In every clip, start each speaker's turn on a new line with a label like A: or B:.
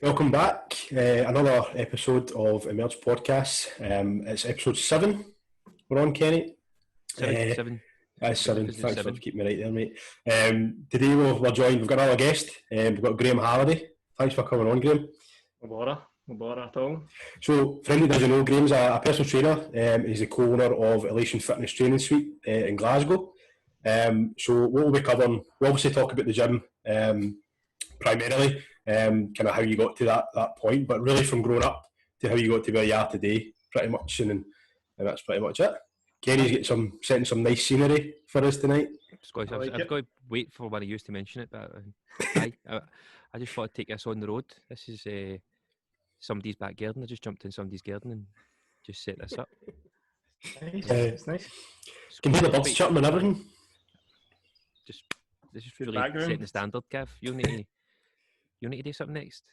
A: Welcome back. Another episode of Emerge Podcasts. It's episode 7. We're on, Kenny.
B: Seven.
A: That's 7. Thanks for keeping me right there, mate. Today we're joined. We've got another guest. We've got Graham Halliday. Thanks for coming on, Graham.
C: No bother at all.
A: So, for anyone who doesn't know, Graham's a personal trainer. He's the co-owner of Elation Fitness Training Suite in Glasgow. So what we'll be covering, we'll obviously talk about the gym primarily, kind of how you got to that point, but really from growing up to how you got to where you are today, pretty much, and that's pretty much it. Kenny's setting some nice scenery for us tonight.
B: I've got to wait for when I used to mention it, but I just thought I'd take this on the road. This is somebody's back garden. I just jumped in somebody's garden and just set this up.
C: Nice. It's nice.
A: Can hear the birds chirping and everything.
B: This is really setting the standard, Gav. You need to do something next.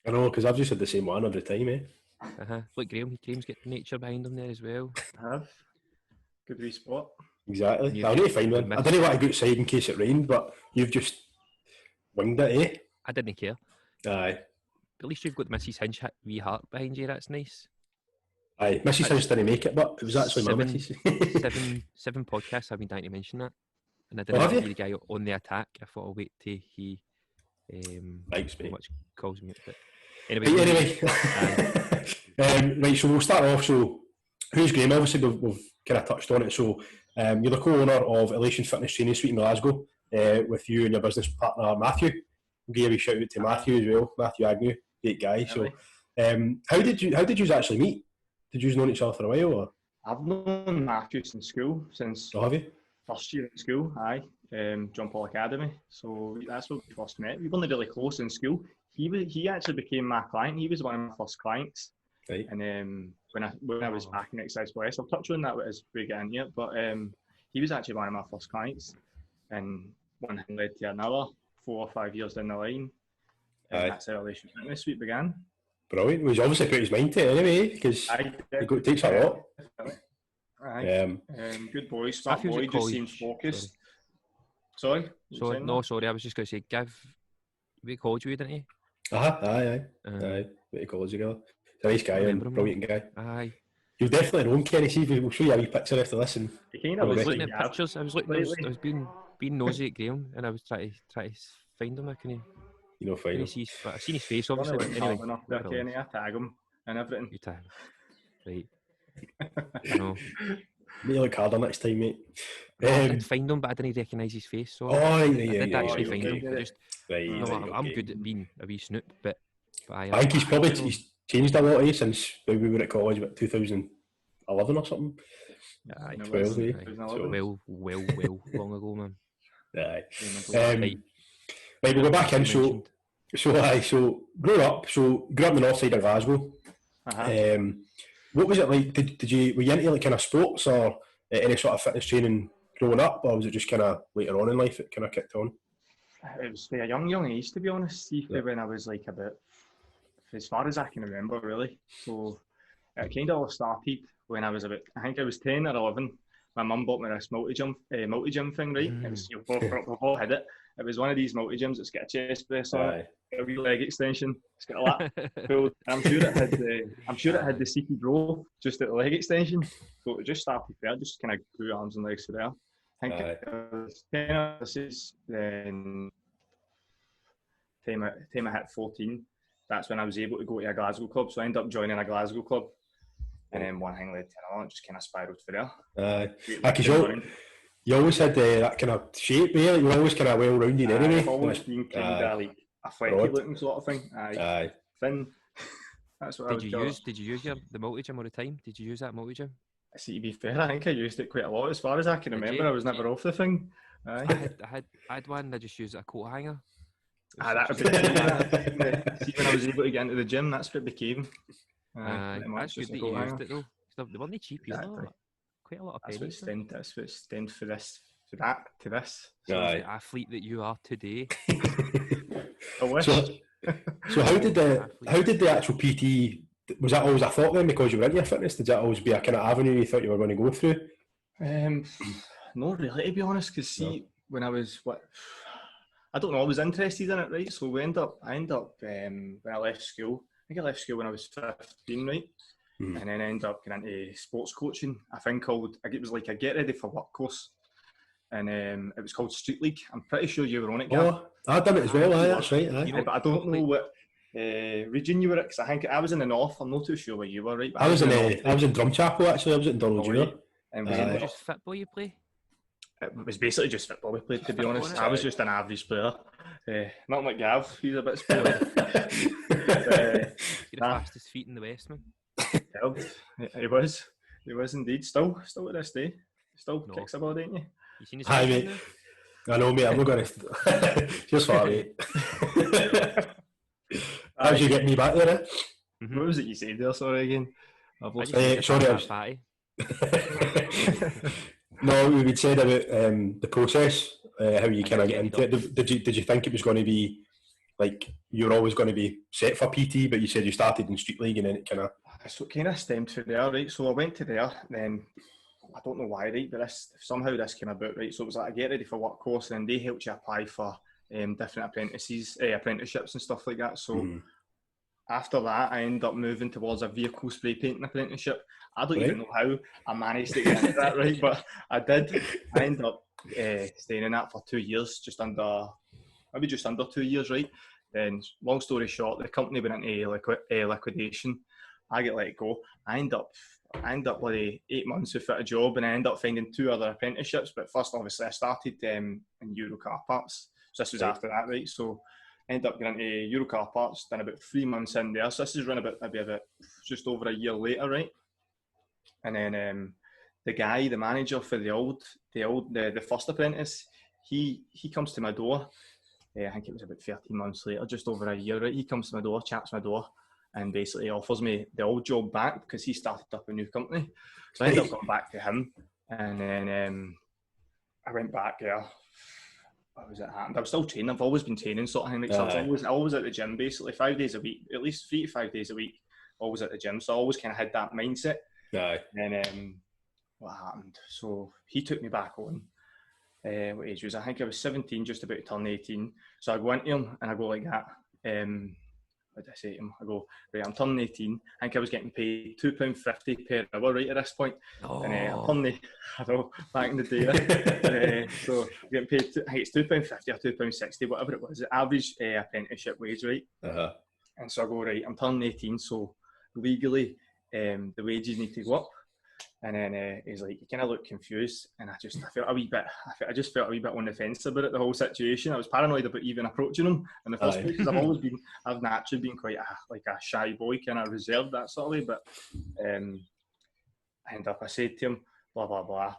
A: I know, because I've just had the same one every time, eh?
B: Look, Graham's got nature behind him there as well.
C: I have. Good wee spot.
A: Exactly. I'll need to find one. I didn't want to go outside in case it rained, but you've just winged it, eh?
B: I didn't care.
A: Aye.
B: At least you've got Mrs. Hinch wee heart behind you. That's nice.
A: Aye, Mrs. Hinch didn't make it, but it was actually my missus.
B: seven podcasts I've been dying to mention that. And I didn't want to be the guy on the attack. I thought I'll wait till he
A: likes me.
B: Much calls me. But anyway.
A: Right, so we'll start off. So, who's Graham? Obviously, we've kind of touched on it. So, you're the co-owner of Elation Fitness Training Suite in Glasgow, with you and your business partner Matthew. We'll give you a shout out to Matthew as well. Matthew Agnew, great guy. So, how did you actually meet? Did you know each other for a while, or?
C: I've known Matthew since school, since
A: have you?
C: First year at school. John Paul Academy. So that's where we first met. We weren't really close in school. He actually became my client. He was one of my first clients.
A: Right.
C: And when I was back in Exercise West, I'll touch on that as we get into it. But he was actually one of my first clients, and one thing led to another. 4 or 5 years down the line, and that's how Elation Fitness Suite began.
A: Brilliant. Well, he's obviously put his mind to it anyway, because it takes a lot.
C: Good boy, smart boy, just seems focused. Sorry?
B: Sorry, I was just going to say, Gav, we called you, didn't he?
A: Aye. We called you, girl. He's a nice guy, brilliant guy.
B: Aye.
A: You'll definitely know him, Kenny. See, we'll show you a wee picture after this. And
B: I was looking at pictures. I was being nosy at Graham, and I was trying to find him. I couldn't.
A: You know, find him.
B: I've seen his face, obviously. Anyway,
C: Kenny, I tag him and everything.
B: You tag him, right? I know.
A: Make you look harder next time, mate.
B: I did find him, but I didn't recognise his face. So I did actually find him. I'm good at being a wee snoop, but I
A: think he's changed a lot since we were at college, about 2011 or something.
B: Aye,
A: 12, eh?
B: So well, long ago, man.
A: Aye. Right, we'll go back in. So grew up in the north side of Glasgow. What was it like? Were you into like kind of sports or any sort of fitness training growing up, or was it just kind of later on in life it kind of kicked on?
C: It was a young age, to be honest. When I was like about, as far as I can remember, really. So it kind of all started when I was about, I think I was 10 or 11. My mum bought me this multi-gym thing, right? It was, we've all had it. It was one of these multi-gyms that's got a chest press on it, a wee leg extension. It's got a lat pulled. I'm sure it had the seated row just at the leg extension. So it just started there, just kind of grew arms and legs to there. I think it was 10 then time I hit 14. That's when I was able to go to a Glasgow club. So I ended up joining a Glasgow club. And then one thing led to another, it just kind of spiralled for there.
A: Because you always had that kind of shape, yeah? You were always kind of well-rounded anyway.
C: I've always been kind of like athletic looking sort of thing.
A: Aye.
C: Thin. That's what
B: Did you use the multi-gym all the time? Did you use that multi-gym?
C: See, to be fair, I think I used it quite a lot. As far as I can remember, I was never off the thing.
B: I had one, I just used a coat hanger.
C: That would be See, when I was able to get into the gym, that's what it became.
B: That's good that you used it though. They weren't cheap,
C: exactly.
B: Quite a lot of
C: pennies. That's what stemmed for this, to this.
B: So the athlete that you are today.
C: I wish.
A: So how did the actual PT, was that always a thought then because you were into your fitness? Did that always be a kind of avenue you thought you were going to go through?
C: Not really, to be honest, because when I was I don't know, I was interested in it, right? So I ended up when I left school, I think I left school when I was 15, right? And then I ended up getting into sports coaching, a thing called, it was like a get ready for work course. And it was called Street League. I'm pretty sure you were on it, Gav.
A: Oh, I've done it as well, that's right. Aye.
B: You know,
C: But I don't know what region you were at, because I think I was in the north. I'm not too sure where you were, right? But
A: I was in
C: north,
A: Drumchapel, actually. I was at Donald Jr.
C: And
B: was it just football you play?
C: it was basically just football we played, to be honest.
B: wasn't
C: I was just an average player. Not like Gav, he's a bit spoiled.
B: You're the fastest feet in the West, man.
C: He was indeed. Still to this day. Still
B: No.
C: kicks a ball, don't you?
B: You seen his
A: Hi,
B: face
A: mate.
B: now?
A: I know, mate. I'm not going to... Just for mate. How did you get me back there, eh?
C: What was it you said there? Sorry again. I've
B: I
C: lost
B: just think
A: sorry,
B: you're
A: I was-
B: fatty.
A: No, we said about the process, how you kind of get
B: get
A: into it. Did you think it was going to be like you're always going to be set for PT, but you said you started in Street League and then it kind of...
C: So it kind of stemmed from there, right? So I went to there, then I don't know why, right? But somehow this came about, right? So it was like a get ready for work course, and then they helped you apply for different apprenticeships and stuff like that. So after that, I ended up moving towards a vehicle spray painting apprenticeship. I don't even know how I managed to get into that, right? But I did. I ended up staying in that for 2 years, maybe just under 2 years, right? Then, long story short, the company went into liquidation. I get let go. I end up like 8 months without a job, and I end up finding 2 other apprenticeships. But first, obviously, I started in Euro car parts. So this was after that, right? So I ended up getting into Euro car parts. Then about 3 months in there. So this is around about just over a year later, right? And then the manager for the first apprentice, he comes to my door. I think it was about 13 months later, just over a year, right? He comes to my door, chaps my door, and basically offers me the old job back because he started up a new company. So I ended up going back to him, and then I went back there. What was it happened? I was still training. I've always been training, sort of thing. Like, so I was always at the gym, basically 5 days a week, at least 3 to 5 days a week, always at the gym. So I always kind of had that mindset.
A: Aye.
C: And then what happened? So he took me back on. What age was I? I think I was 17, just about to turn 18. So I go into him and I go like that. What did I say to him? I go, right, I'm turning 18. I think I was getting paid £2.50 per hour right at this point.
B: Oh.
C: And I'm turning, I don't know, back in the day. So I'm getting paid, I think it's £2.50 or £2.60, whatever it was, the average apprenticeship wage, right?
A: Uh-huh.
C: And so I go, right, I'm turning 18, so legally the wages need to go up. And then he's like, you kind of look confused, and I just felt a wee bit on the fence about it, the whole situation. I was paranoid about even approaching him in the first place, because I've naturally been quite a shy boy, kind of reserved, that sort of way. But I said to him, blah blah blah.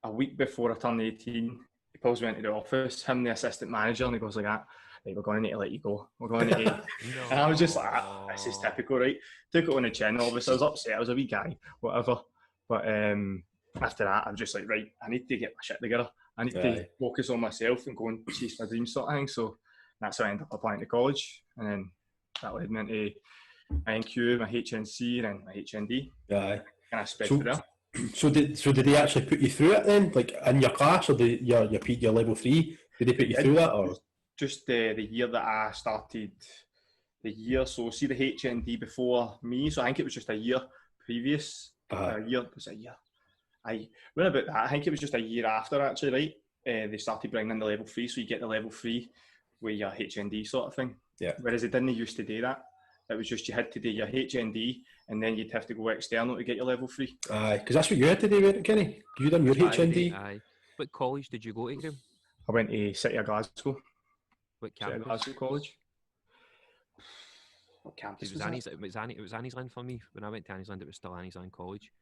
C: A week before I turned 18, he pulls me into the office, him, the assistant manager, and he goes like that. Right, we're going to need to let you go. We're going to need to... And I was just like, this is typical, right? Took it on the chin, obviously. I was upset. I was a wee guy, whatever. But after that, I'm just like, right, I need to get my shit together. I need to focus on myself and go and chase my dreams, sort of thing. So that's how I ended up applying to college. And then that led me into my NQ, my HNC, and then my HND.
A: Aye.
C: And I spread through there.
A: So did they actually put you through it then, like in your class, or your level 3? Did they put you through that, or
C: just the year that I started? The year, so see the HND before me. So I think it was just a year previous. I went about that. I think it was just a year after, actually, right? They started bringing in the level 3, so you get the level 3 with your HND sort of thing.
A: Yeah.
C: Whereas they didn't used to do that. It was just you had to do your HND, and then you'd have to go external to get your level 3.
A: Aye, because that's what you had to do, wasn't it, Kenny? You done your HND.
B: Aye. What college did you go to, Graham?
C: I went to City of Glasgow.
B: What
C: City of
B: campus?
C: Glasgow College. What campus was that?
B: It was Anniesland for me. When I went to Anniesland, it was still Anniesland College.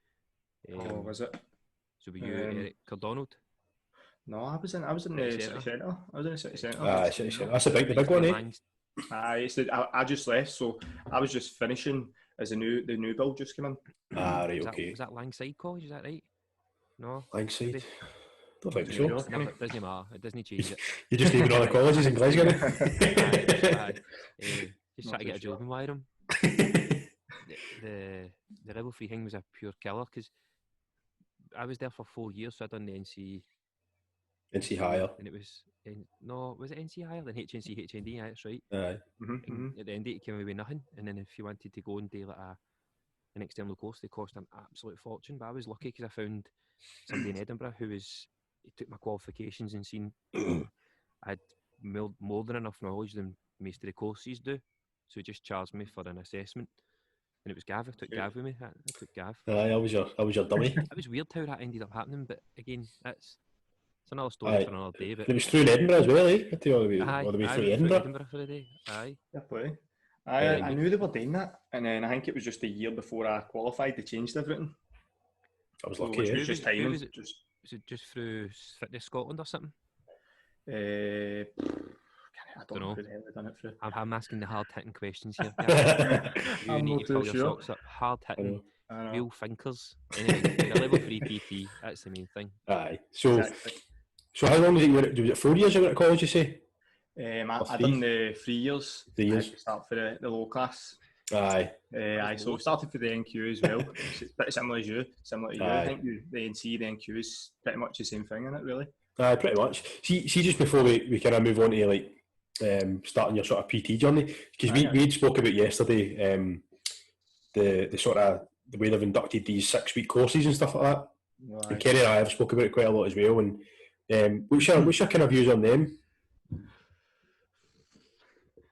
C: Was it?
B: So were you Eric Cardonald?
C: No, I was in the city centre. I was in the city centre.
A: Aye, city centre. That's the big one, eh?
C: Aye, I just left, so I was just finishing as the new build just came in.
A: Ah, right, okay.
B: Was that Langside College? Is that right? No.
A: Langside. Don't think so.
B: No, it doesn't matter. It doesn't change it.
A: You just naming all the colleges in Glasgow.
B: Just trying to get a job in Wyram. The level 3 thing was a pure killer, because I was there for 4 years, so I done the NC
A: NC higher.
B: And it was was it NC higher than HNC HND? Yeah, that's right.
A: Aye.
B: And at the end of it came away with nothing. And then if you wanted to go and do like an external course, they cost an absolute fortune. But I was lucky because I found somebody in Edinburgh he took my qualifications and seen I had more than enough knowledge than most of the courses do. So he just charged me for an assessment. And it was Gav. I took Gav with me. I took Gav.
A: Aye, I was your dummy.
B: It was weird how that ended up happening, but again, it's another story for another day. But
A: it was through Edinburgh as well, eh? All the way through Edinburgh.
B: Edinburgh for the day. Aye.
C: I knew they were doing that, and then I think it was just a year before I qualified. They changed everything.
A: I was lucky.
C: It was just timing.
B: Was it just through Fitness Scotland or something?
C: I don't know who the hell they done it through.
B: I'm asking the hard-hitting questions here. You
C: I'm
B: need
C: not
B: to fill
C: too
B: your
C: sure.
B: socks up. Hard-hitting, real thinkers. Anyway, the level 3 PT, that's the main thing.
A: Aye. So how long was it 4 years you went to college, you say?
C: I done the 3 years.
A: 3 years.
C: I had to start for the low class.
A: Aye.
C: So started for the NQ as well. It's pretty similar to you.
A: Aye.
C: I think the NC, the NQ is pretty much the same thing, isn't it, really?
A: Aye, pretty much. See just before we kind of move on to like starting your sort of PT journey, because we had spoke about yesterday the sort of the way they've inducted these 6-week courses and stuff like that. Right. And Kerry and I have spoke about it quite a lot as well. And what's your kind of views on them?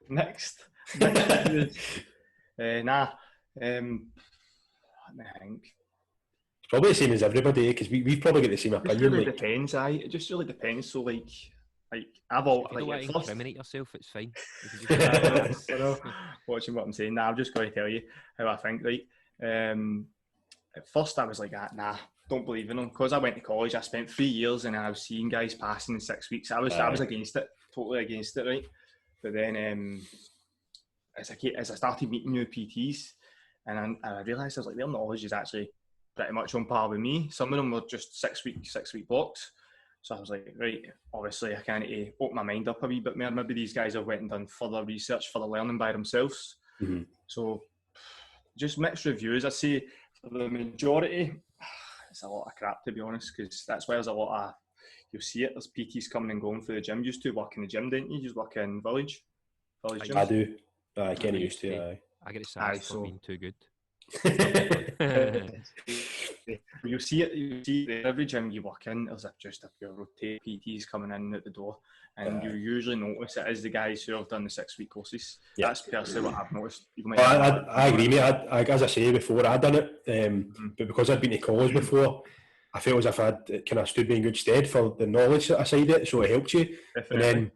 C: Next. Let me think.
A: It's probably the same as everybody, because we've probably got the same opinion.
C: It really depends, it just really depends. So like I've all
B: if you don't want to incriminate yourself, it's fine.
C: Watching what I'm saying. I'm just going to tell you how I think, right? At first I was like, nah, don't believe in them. Because I went to college, I spent 3 years and I was seeing guys passing in 6 weeks. I was against it, totally against it, right? But then as I started meeting new PTs, and I realised I was like, their knowledge is actually pretty much on par with me. Some of them were just 6 week blocks. So I was like, right, obviously I kind of open my mind up a wee bit more. Maybe these guys have went and done further research, further learning by themselves.
A: Mm-hmm.
C: So just mixed reviews. I'd say for the majority, it's a lot of crap, to be honest, because that's why there's a lot of, you'll see it, there's PTs coming and going for the gym. You used to work in the gym, didn't you? You just work in village gyms.
A: I do. I kind of used to,
B: I get it for being too good.
C: You see every gym you work in, there's just a pure rotate PTs coming in at the door, and you usually notice it is the guys who have done the 6 week courses. Yeah. That's personally what I've noticed.
A: I agree, mate. As I say before, I'd done it, but because I'd been to college before, I felt as if I'd kind of stood me in good stead for the knowledge that I side it, so it helped you.
C: Definitely.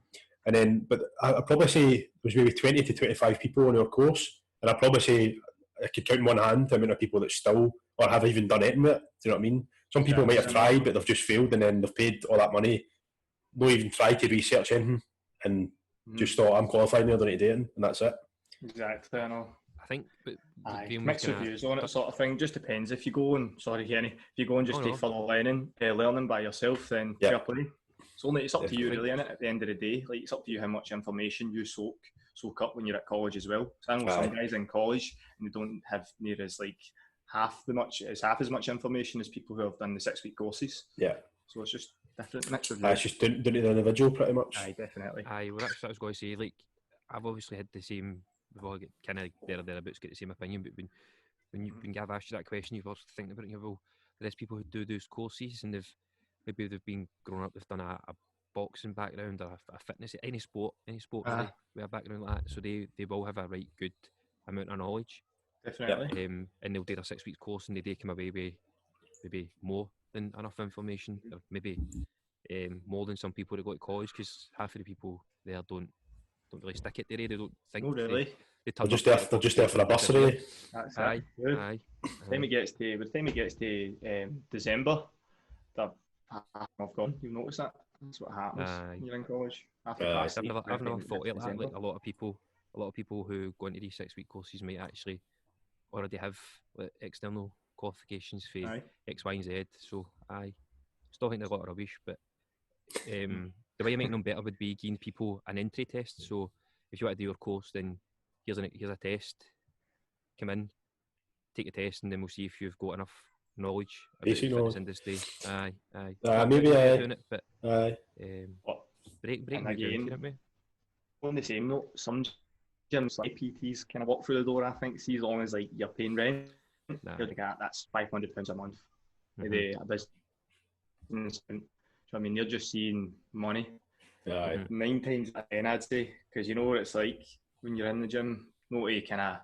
A: And then, but I'd probably say there was maybe 20 to 25 people on our course, and I'd probably say I could count in one hand the amount of people that still or have even done anything with it. Do you know what I mean? Some people might have tried, but they've just failed, and then they've paid all that money, not even tried to research anything, and just thought, I'm qualified now, I don't need to do anything, and that's it.
C: Exactly, I know.
B: I think, but
C: mixed reviews on it, sort of thing. Just depends. If you go and Kenny, if you go and just take further learning by yourself, then fair play. It's up to you, really, innit? At the end of the day, like it's up to you how much information you soak up when you're at college as well. So I know some guys in college and they don't have near as like half as much information as people who have done the 6 week courses.
A: Yeah.
C: So it's just different mix reviews.
A: It's just down to the individual, pretty much.
C: Aye, definitely.
B: Aye, well that's what I was going to say. Like I've obviously had the same. We've all kind of thereabouts get the same opinion, but when Gav asked you that question, you've also thinking about it. Well, there's people who do those courses and they've been growing up, they've done a boxing background or a fitness, any sport really, with a background like that. So they will have a right good amount of knowledge.
C: Definitely.
B: And they'll do their 6 week course and they come away with maybe more than enough information, or maybe more than some people that go to college, because half of the people there don't really stick it there. They don't think.
C: Oh, really?
A: They're just there for a bursary.
C: That's
B: aye.
C: By the time it gets to December, they're half gone. You'll notice that. That's what happens when you're in college.
B: I've never thought of that. Like a lot of people who go into these 6 week courses might actually already have like, external qualifications for X, Y, and Z. So I still think they're a lot of rubbish. But the way you make them better would be giving people an entry test. So if you want to do your course, then here's a test. Come in, take a test, and then we'll see if you've got enough knowledge about
A: Basic
B: the
A: knowledge.
B: fitness industry. Aye.
A: Maybe
B: Way of
A: aye.
B: doing it, but
A: Aye.
B: break
C: And
B: me down
C: again,
B: to it, mate.
C: on the same note, some gyms like PTs kind of walk through the door. I think, see, as long as like you're paying rent,
B: Nah.
C: you're like, that's £500 a month.
B: Mhm.
C: A business. So I mean, you're just seeing money.
A: Aye.
C: 9 times out of 10, I'd say, because you know what it's like when you're in the gym. Not to kind of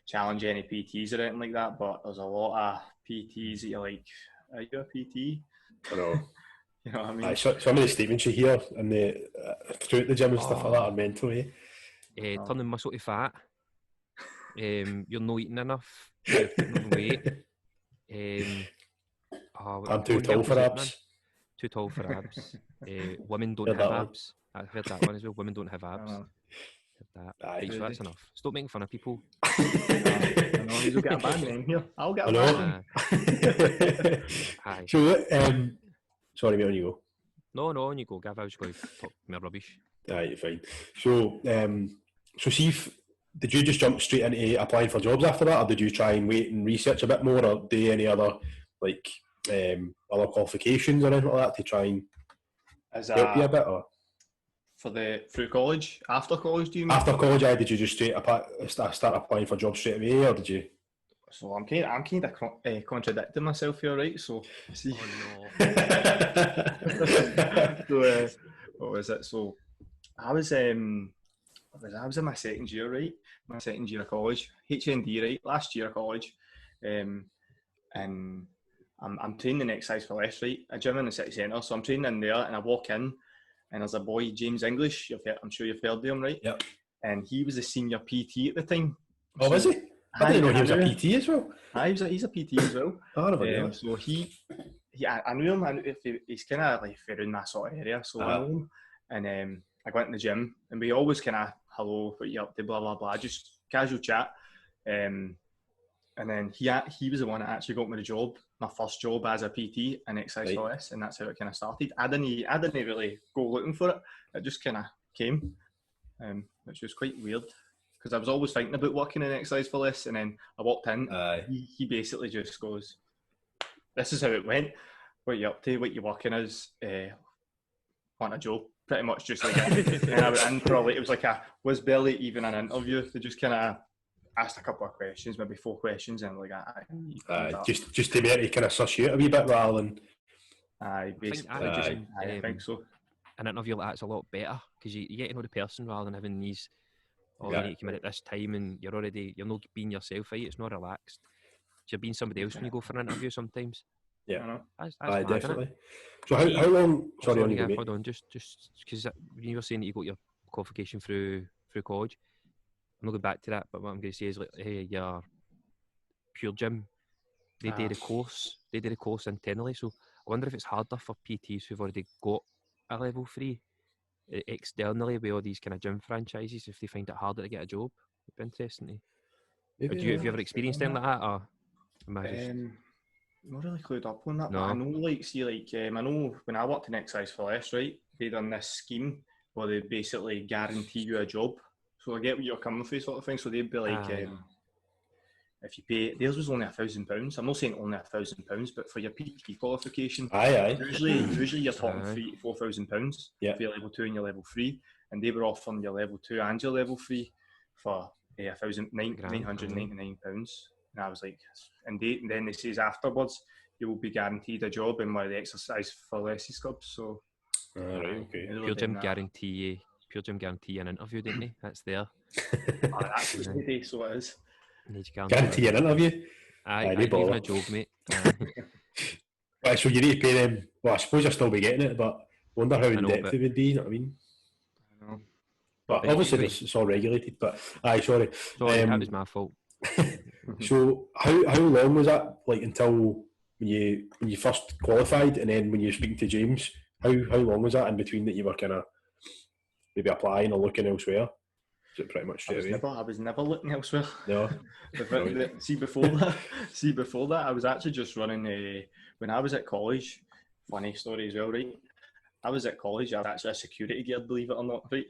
C: challenge any PTs or anything like that, but there's a lot of PTs that you're like, are you a PT?
A: I know.
C: You know what I mean?
A: Aye, some of the statements you hear in the throughout the gym and stuff like that are mental, eh?
B: Turning muscle to fat. You're not eating enough. You're putting on weight.
A: I'm too tall for abs.
B: Too tall for abs. Women don't
A: Heard
B: have
A: that one.
B: abs. I've heard that one as well. Women don't have abs. Heard that.
A: Aye.
B: Right, so that's enough. Stop making fun of people.
C: I know, you'll get a ban then here. I'll get a
A: I know.
C: ban.
B: Aye.
A: So, sorry, mate, on you go.
B: No, on you go, Gav. I was going to talk more rubbish.
A: Aye, you're fine. So, see if did you just jump straight into applying for jobs after that, or did you try and wait and research a bit more, or do any other like other qualifications or anything like that to try and help you a bit? Or
C: Through college, after college, do you mean?
A: after college, did you just start applying for jobs straight away, or did you?
C: So I'm kind of contradicting myself here, right? So see.
B: Oh no.
C: So what was it? So I was in my second year, right? My second year of college, HND, right? Last year of college, and I'm training in exercise for less, right? A gym in the city centre, so I'm training in there, and I walk in, and there's a boy, James English. I'm sure you've heard of him, right?
A: Yep.
C: And he was a senior PT at the time.
A: Oh, was he? I didn't know he was a PT as well.
C: He's a PT as well.
A: Oh, I never knew that.
C: So I knew him. He's kind of like around that sort of area, so I know him. And I went in the gym, and we always kind of, hello, what you up to, blah blah blah, just casual chat. And then he was the one that actually got me the job, my first job as a PT in exercise for less, and that's how it kind of started. I didn't really go looking for it. It just kind of came, which was quite weird. Because I was always thinking about working in exercise for less, and then I walked in. He basically just goes, "This is how it went. What you up to? What you working as? Want a job?" Pretty much just like that. And I went in for it was like was barely even an interview. They just kind of asked a couple of questions, maybe 4 questions, and like
A: just to maybe kind of suss you out a wee bit rather than.
C: I think so.
B: An interview like that's a lot better because you get to know the person rather than having these. You need to come in at this time and you're not being yourself, right? It's not relaxed. You're being somebody else when you go for an interview sometimes.
A: Yeah,
B: that's
A: mad, definitely.
B: So
A: how long? Sorry,
B: hold on, just because you were saying that you got your qualification through college. I'm not going back to that, but what I'm going to say is like, hey, your Pure Gym, they did a course. They did a course internally. So I wonder if it's harder for PTs who've already got a level 3. Externally with all these kind of gym franchises, if they find it harder to get a job. It'd be interesting. Have you ever experienced anything like that, or am I just...
C: not really clued up on that,
B: no.
C: But I know I know when I worked in exercise for less, right, they done this scheme where they basically guarantee you a job. So I get what you're coming from, sort of thing. So they'd be like, if you pay, theirs was only £1,000. I'm not saying only £1,000, but for your PT qualification, usually you're talking £3,000 to £4,000 for your level 2 and your level 3, and they were offering your level 2 and your level 3 for £999. And I was like, and then they says afterwards you will be guaranteed a job in one of the exercise for less clubs. So,
B: Pure Gym guarantee an interview, didn't they? That's there.
C: That's the day, so it is.
A: Guarantee an interview.
B: Aye, even a job, mate.
A: Right, so you need to pay them. Well, I suppose you'll still be getting it, but I wonder how in depth it would be. You know what I mean?
C: I know.
A: But obviously it's all regulated. But sorry.
B: That was my fault.
A: So how long was that? Like until when you first qualified, and then when you were speaking to James, how long was that in between that you were kind of maybe applying or looking elsewhere? Is it pretty much straight away?
C: I was never looking elsewhere.
A: No.
C: See before that, I was actually just running when I was at college. Funny story as well, right? I was at college. I was actually a security guard, believe it or not, right?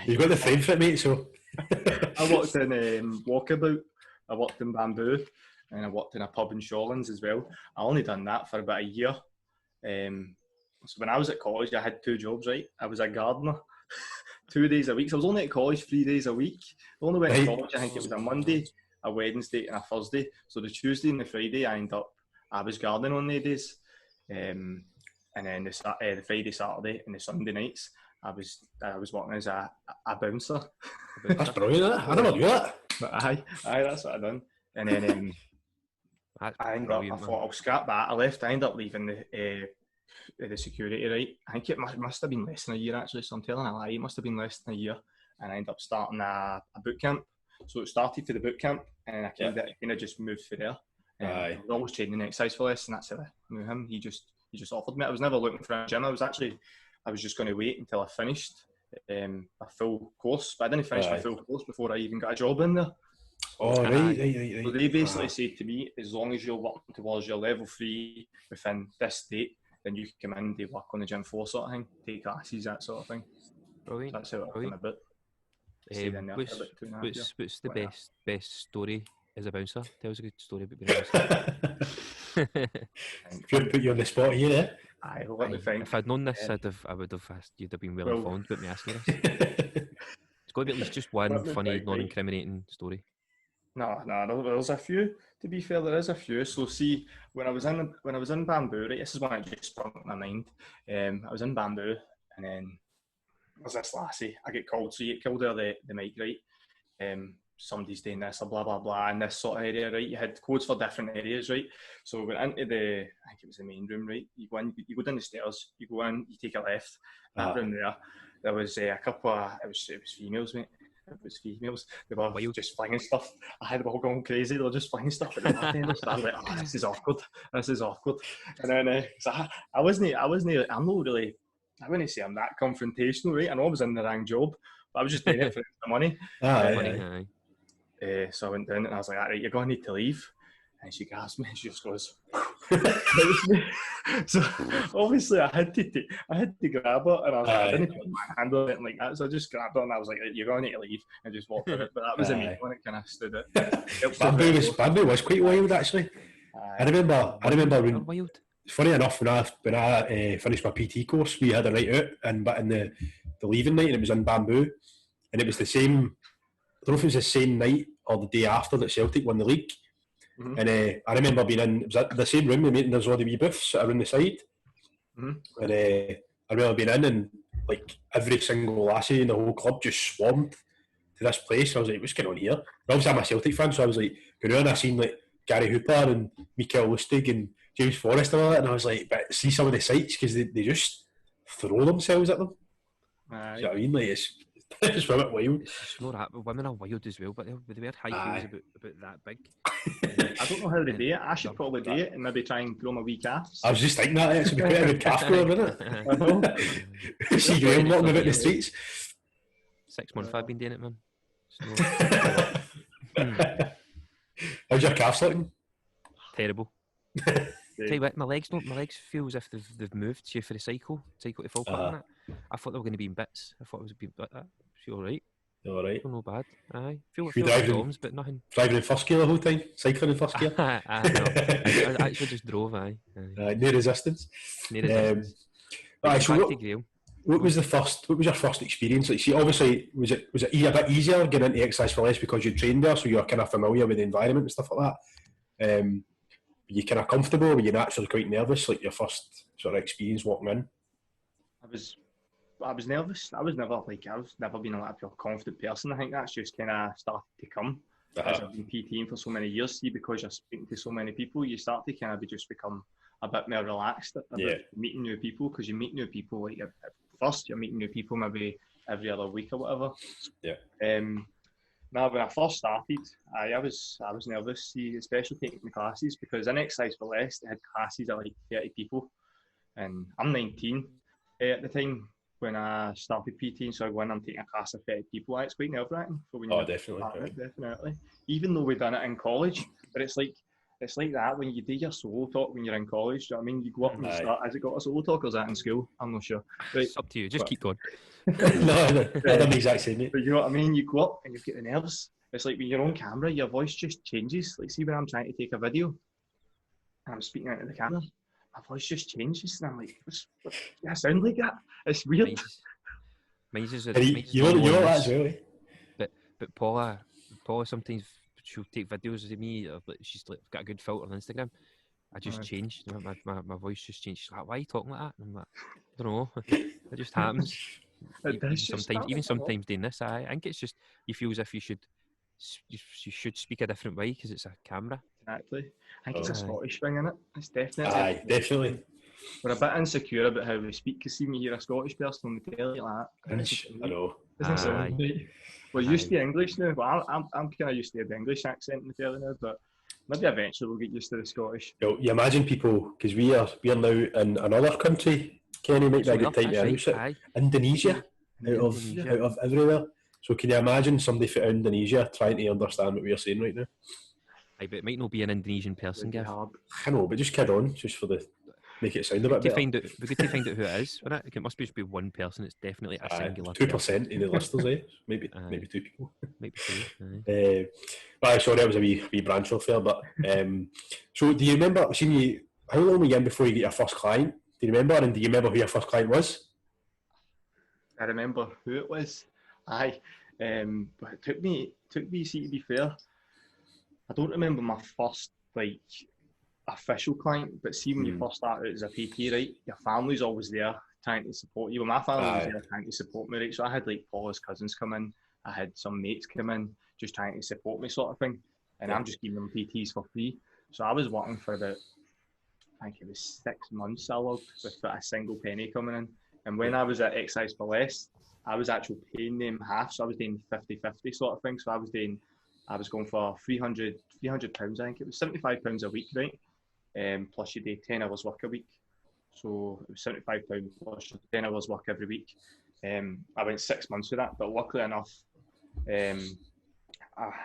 A: You've got the frame for it, mate. So
C: I worked in Walkabout. I worked in Bamboo, and I worked in a pub in Shawlands as well. I only done that for about a year. So when I was at college, I had 2 jobs, right? I was a gardener 2 days a week. So I was only at college 3 days a week. I only went to college, I think it was a Monday, a Wednesday and a Thursday. So the Tuesday and the Friday, I was gardening on the days. And then the Friday, Saturday and the Sunday nights, I was working as a bouncer.
A: That's brilliant, I never knew that.
C: But aye, that's what I done. And then I thought I'll scrap that. I ended up leaving the security, right? I think it must have been less than a year actually, so I'm telling a lie, it must have been less than a year. And I ended up starting a boot camp. So it started for the boot camp, and I kind of just moved for there. I was always training exercise for less, and that's how I knew him. He just offered me. I was never looking for a gym. I was just going to wait until I finished a full course, but I didn't finish my full course before I even got a job in there.
A: Oh, right.
C: So they basically said to me, as long as you're working towards your level 3 within this date, then you can come in, they work on the gym floor sort of thing, take classes, that sort of thing.
B: Brilliant.
C: So that's how it came about.
B: What's the best story as a bouncer? Tell us a good story about being a bouncer.
A: Put you on the spot here, eh?
C: Aye, let me think.
B: If I'd known this, I would have asked, you'd have been well informed about me asking this. It's got to be at least just one funny, non-incriminating story.
C: No, there's a few. To be fair, there is a few. So see, when I was in Bamboo, right, this is when I just sprung in my mind. I was in Bamboo, and then there's this lassie. I get called, so you get called out the mic, right? Somebody's doing this or blah blah blah in this sort of area, right? You had codes for different areas, right? So we went into I think it was the main room, right? You go in, you go down the stairs, you go in, you take a left. That room there was a couple of it was females, mate. It was females. They were just flinging stuff. I had them all going crazy. They were just flinging stuff at the back end. So I was like, oh, this is awkward. And then so I'm not really, I wouldn't say I'm that confrontational, right? I know I was in the wrong job, but I was just doing it for the money. So I went down and I was like, all right, you're going to need to leave. And she grabs me and she just goes, so obviously I had to grab her, and I didn't put my hand on it like that, so I just grabbed her and I was like, you're going to need to leave, and just walked out. But that was the main one that kind of stood it.
A: Bamboo was quite wild actually. I remember when,
B: wild.
A: Funny enough, when I finished my PT course, we had a night out in the leaving night, and it was in Bamboo, and it was the same, I don't know if it was the same night or the day after that Celtic won the league. Mm-hmm. And I remember being in, it was the same room, and there's all the wee booths around the side. Mm-hmm. And I remember being in, and like every single lassie in the whole club just swarmed to this place. I was like, what's going on here? And obviously I'm a Celtic fan, so I was like, going on, I seen like Gary Hooper and Mikael Lustig and James Forrest and all that, and I was like, but see some of the sights, because they just throw themselves at them. Do you know what I mean? Like, it's a bit wild.
B: It's not that, but women are wild as well, but they wear high heels about that big.
C: I don't know how they do it. I should probably do it and maybe try and grow my wee calves.
A: I was just thinking that, it should be quite a good calf grower, wouldn't it? I know. See Graham walking about the streets.
B: 6 months I've been doing it, man.
A: How's your calves looking?
B: Terrible. Tell you what, my legs feel as if they've moved for the cycle to full cut. I thought they were going to be in bits. I thought it was a bit like that. Feel alright.
A: Alright.
B: No bad. Aye. Feel like DOMs, but nothing.
A: Driving in first gear the whole time? Cycling in first gear?
B: No. I actually just drove, aye.
A: No resistance.
B: No resistance.
A: So what was your first experience? Like, see, obviously, was it a bit easier getting into exercise for less because you trained there, so you're kind of familiar with the environment and stuff like that? Were you kind of comfortable? Were you naturally quite nervous, like your first sort of experience walking in?
C: I was nervous. I've never been a pure confident person. I think that's just kind of started to come as I've been PTing for so many years. See, because you're speaking to so many people, you start to kind of just become a bit more relaxed about meeting new people, because you meet new people like at first you're meeting new people maybe every other week or whatever. Now, when I first started, I was nervous, see, especially taking the classes, because in Exercise for Less, they had classes of like 30 people, and I'm 19 at the time when I started PTing, so I go in, I'm taking a class of 30 people. It's quite nerve-wracking. Definitely. Even though we've done it in college, but it's like that when you do your solo talk when you're in college. Do you know what I mean? You go up and you start. Has it got a solo talk or is that in school? I'm not sure. Right.
B: It's up to you. Just keep going.
A: No, I'm the exact same, mate.
C: But you know what I mean? You go up and you get the nerves, it's like when you're on camera, your voice just changes. Like, see when I'm trying to take a video and I'm speaking into the camera, my voice just changes, and I'm like, do I sound like that? It's weird.
B: Mine's is
A: You know that as well, eh?
B: But Paula sometimes she'll take videos of me. She's like got a good filter on Instagram. I just changed. My voice just changed. She's like, "Why are you talking like that?" And I'm like, "I don't know. It just happens." Sometimes doing this, I think it's just you feel as if you should speak a different way because it's a camera.
C: Exactly. I think it's a Scottish thing, isn't it? It's definitely.
A: Aye, definitely.
C: We're a bit insecure about how we speak because see when you hear a Scottish person on the telly like that.
A: I know.
C: Doesn't sound right. We're used to English now. Well, I'm kind of used to the English accent in the telly now, but maybe eventually we'll get used to the Scottish.
A: You imagine people, because we are now in another country. Kenny might be a good time to announce it. Indonesia, out of everywhere. So can you imagine somebody from Indonesia trying to understand what we are saying right now?
B: Aye, but it might not be an Indonesian person, Gav.
A: I know, but just kid on, just for the make it sound a bit better.
B: We're good to find out who it is. It must just be one person. It's definitely a singular.
A: 2% of the listeners, eh? Maybe 2 people.
B: Maybe 2.
A: Sorry, that was a wee branch off there. But so, do you remember? How long were you in before you get your first client? Do you remember? And do you remember who your first client was?
C: I remember who it was. Aye, but it took me. See, to be fair, I don't remember my first official client, but see when you first start out as a PT, right, your family's always there trying to support you. Well, my family was there trying to support me, right? So I had Paula's cousins come in, I had some mates come in, just trying to support me sort of thing, and I'm just giving them PTs for free. So I was working for about, I think it was 6 months I logged without a single penny coming in. And when I was at Exercise for Less, I was actually paying them half, so I was doing 50-50 sort of thing. So I was going for £300, I think it was £75 a week, right? Plus you do 10 hours work a week. So it was £75 plus 10 hours work every week. I went 6 months with that, but luckily enough, I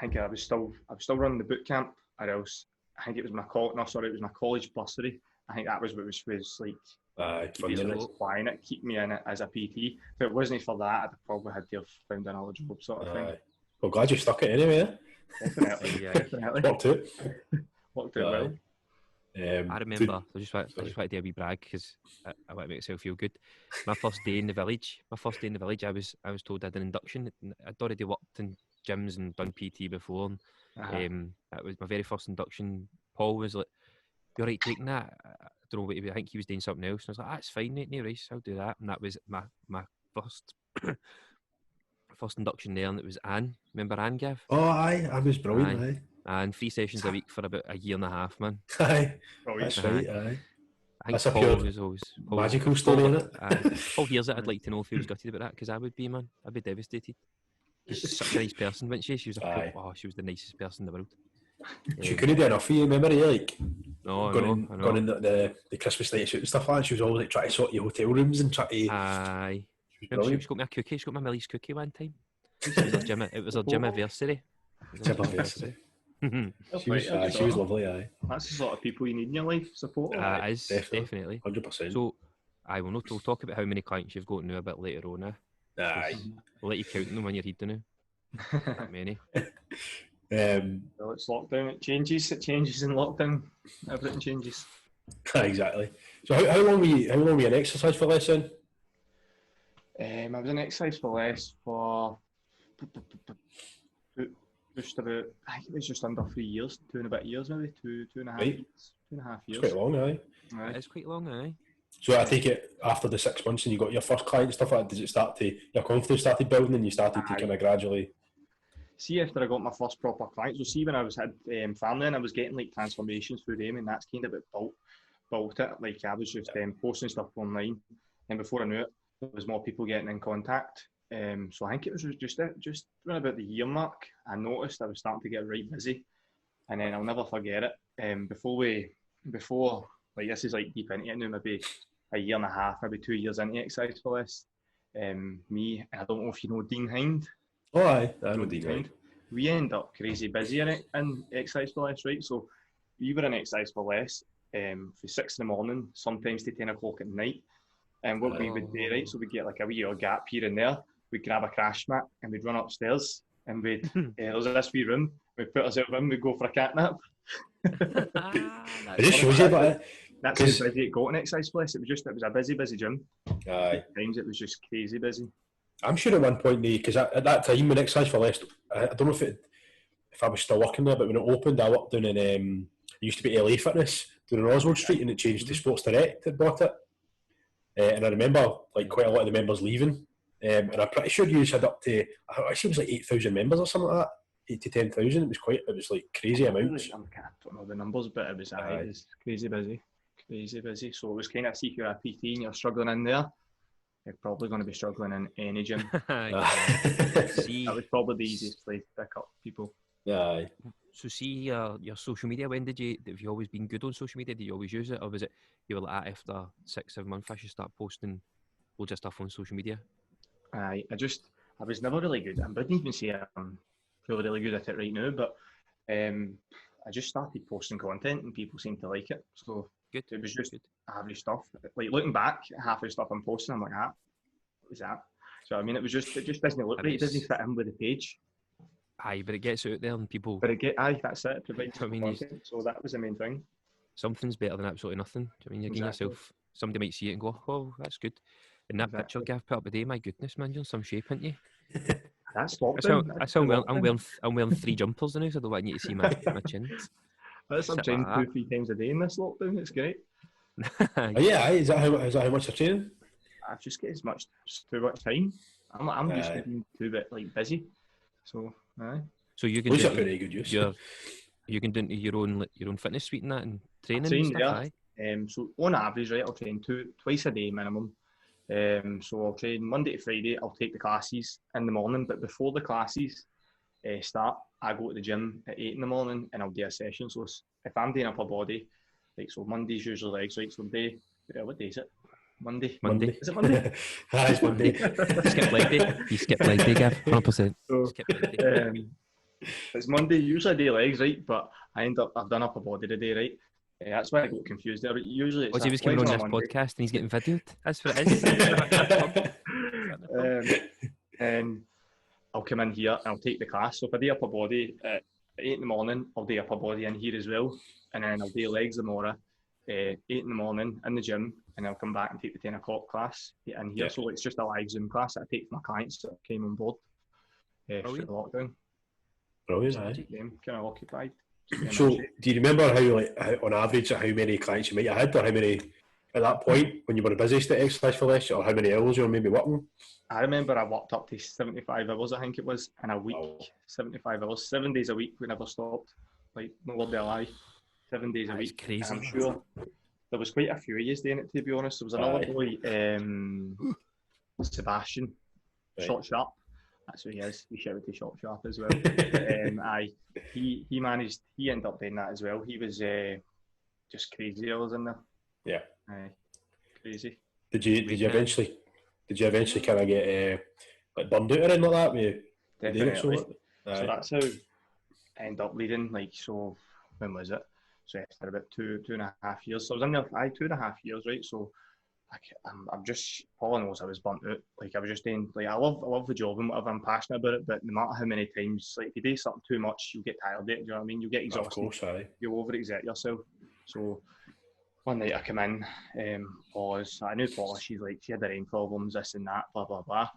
C: think I was still running the boot camp, or else I think it was it was my college bursary. I think that was what was like keep me in it as a PT. If it wasn't for that, I'd probably had to have found another job sort of thing.
A: Well, glad you stuck it anyway.
C: Definitely, definitely. Worked out well.
B: I remember. I just want to do a wee brag because I want to make myself feel good. My first day in the village, I was told I had an induction. I'd already worked in gyms and done PT before. And, that was my very first induction. Paul was like, "You alright taking that?" I don't know what I think he was doing something else. And I was like, "That's fine, mate, no worries, I'll do that." And that was my first first induction there, and it was Anne. Remember Anne, Gav?
A: Oh, aye, I was brilliant, aye.
B: And 3 sessions a week for about a year and a half, man.
A: Aye, that's right, aye.
B: I think Paul was always
A: magical story, isn't it?
B: Paul hears it. I'd like to know if he was gutted about that, because I would be, man. I'd be devastated. She's such a nice person, wasn't she? She was she was the nicest person in the world.
A: She couldn't do enough for you, remember?
B: Gone
A: in the Christmas night shoot and stuff like that. She was always trying to sort your hotel rooms and try to.
B: Aye. She got me a cookie. She got me a Millie's cookie one time. It was her gym anniversary.
A: She was lovely, aye.
C: That's the sort of people you need in your life, support.
B: It is, definitely.
A: 100%.
B: So, we'll talk about how many clients you've got now a bit later on.
A: Aye.
B: We'll let you count them when you're reading now. Not many.
C: Well, it's lockdown. It changes in lockdown. Everything changes.
A: Exactly. So how long were you in Exercise for Less then?
C: I was in Exercise for Less for just about, I think it was just under 3 years, 2 and a bit years maybe, two and a half years. 2.5 years.
A: It's quite long, aye.
B: It's quite long, aye.
A: So I take it after the 6 months and you got your first client and stuff like that, your confidence started building and you started to kind of gradually...
C: See, after I got my first proper clients, so see when I had family and I was getting transformations through them, and that's kind of built it. I was just posting stuff online, and before I knew it, there was more people getting in contact. So I think it was just around about the year mark, I noticed I was starting to get right busy, and then I'll never forget it. Before this is deep into it now, maybe a year and a half, maybe 2 years into Exercise for Less. Me, I don't know if you know Dean Hind.
A: Oh, aye, I know Dean Hind.
C: We end up crazy busy in Exercise for Less, right? So we were in Exercise for Less from 6 in the morning, sometimes to 10 o'clock at night. And what we would do, right? So we get a wee gap here and there. We'd grab a crash mat and we'd run upstairs and there was this wee room. We'd put ourselves in, we'd go for a cat nap.
A: It just shows you about it.
C: That's how busy it got an exercise place. It was a busy gym.
A: Aye.
C: At times it was just crazy busy.
A: I'm sure at one point because at that time when Exercise for Less, I don't know if I was still working there, but when it opened, I worked down in it used to be LA Fitness down in Oswald Street, and it changed to Sports Direct that bought it. And I remember like quite a lot of the members leaving, and I'm pretty sure you had up to I think it was like 8,000 members or something like that. 8 to 10,000. It was like crazy amounts.
C: I don't know the numbers, but it was crazy busy. So it was kind of, see if you're a PT and you're struggling in there, you're probably going to be struggling in any gym. That was probably the easiest place to pick up people.
A: Yeah.
B: So see your social media, have you always been good on social media? Did you always use it, or was it you were like after 6-7 months I should start posting loads of stuff on social media?
C: I was never really good. I wouldn't even say I'm really good at it right now, but I just started posting content and people seemed to like it. So
B: good.
C: It was just average stuff. Like looking back, half the stuff I'm posting, I'm like, what was that? So I mean, it just doesn't look right. It doesn't fit in with the page.
B: Aye, but it gets out there and people.
C: But that's it. It provides content. So that was the main thing.
B: Something's better than absolutely nothing. I mean, you're getting yourself. Somebody might see it and go, "Oh, that's good." And that picture Gav put up today, my goodness, man, you're in some shape, aren't you?
C: That's lockdown.
B: I'm wearing 3 jumpers now, so I don't want you to see my chin.
C: I'm training 2-3 times a day in this lockdown. It's great.
A: Is that how much you're training?
C: I just get too much time. I'm just getting too bit busy. So
B: So you can do pretty good use. You can do your own fitness suite and that and training and stuff.
C: So on average, right, I'll train twice a day minimum. So I'll train Monday to Friday. I'll take the classes in the morning, but before the classes start, I go to the gym at 8 in the morning and I'll do a session. So if I'm doing upper body, so Monday's usually legs, right? So what day is it? Monday. Is it Monday?
A: It's Monday.
B: Skip leg day. You skip leg day, Gav. 100%.
C: So,
B: skip leg day.
C: It's Monday. Usually I do legs, right? But I've done upper body today, right? That's why I got confused there. Usually it's
B: he was coming on this podcast and he's getting videoed. That's what it is.
C: And I'll come in here and I'll take the class. So if I do upper body at 8 in the morning, I'll do upper body in here as well. And then I'll do legs tomorrow, 8 in the morning in the gym. And I'll come back and take the 10 o'clock class in here. Yeah. So it's just a live Zoom class that I take for my clients that came on board through the lockdown.
A: Brilliant,
C: kind of occupied.
A: So, do you remember how on average, how many clients you might have had, or how many at that point when you were the busiest at Exercise for Less, or how many hours you were maybe working?
C: I remember I worked up to 75 hours, I think it was, in a week. 75 hours, 7 days a week. We never stopped. Like, no word of a lie. 7 days a week.
B: Crazy.
C: I'm sure there was quite a few of you doing it, to be honest. There was another boy, Sebastian, Short Sharp. That's who he is. We shouted to Short Sharp as well. He ended up doing that as well. He was just crazy hours in there.
A: Yeah.
C: Crazy.
A: Did you eventually kind of get burned out or anything like that?
C: Definitely. So that's how I ended up leading. So when was it? So after about 2.5 years. So I was in there 2.5 years, right? So I'm just, all I know is I was burnt out. I was just doing, I love the job and whatever, I'm passionate about it, but no matter how many times, if you do something too much, you get tired of it, do you know what I mean? You get exhausted.
A: Of course, aye.
C: You overexert yourself. So one night I come in, I knew Paula, she had her own problems, this and that, blah, blah, blah.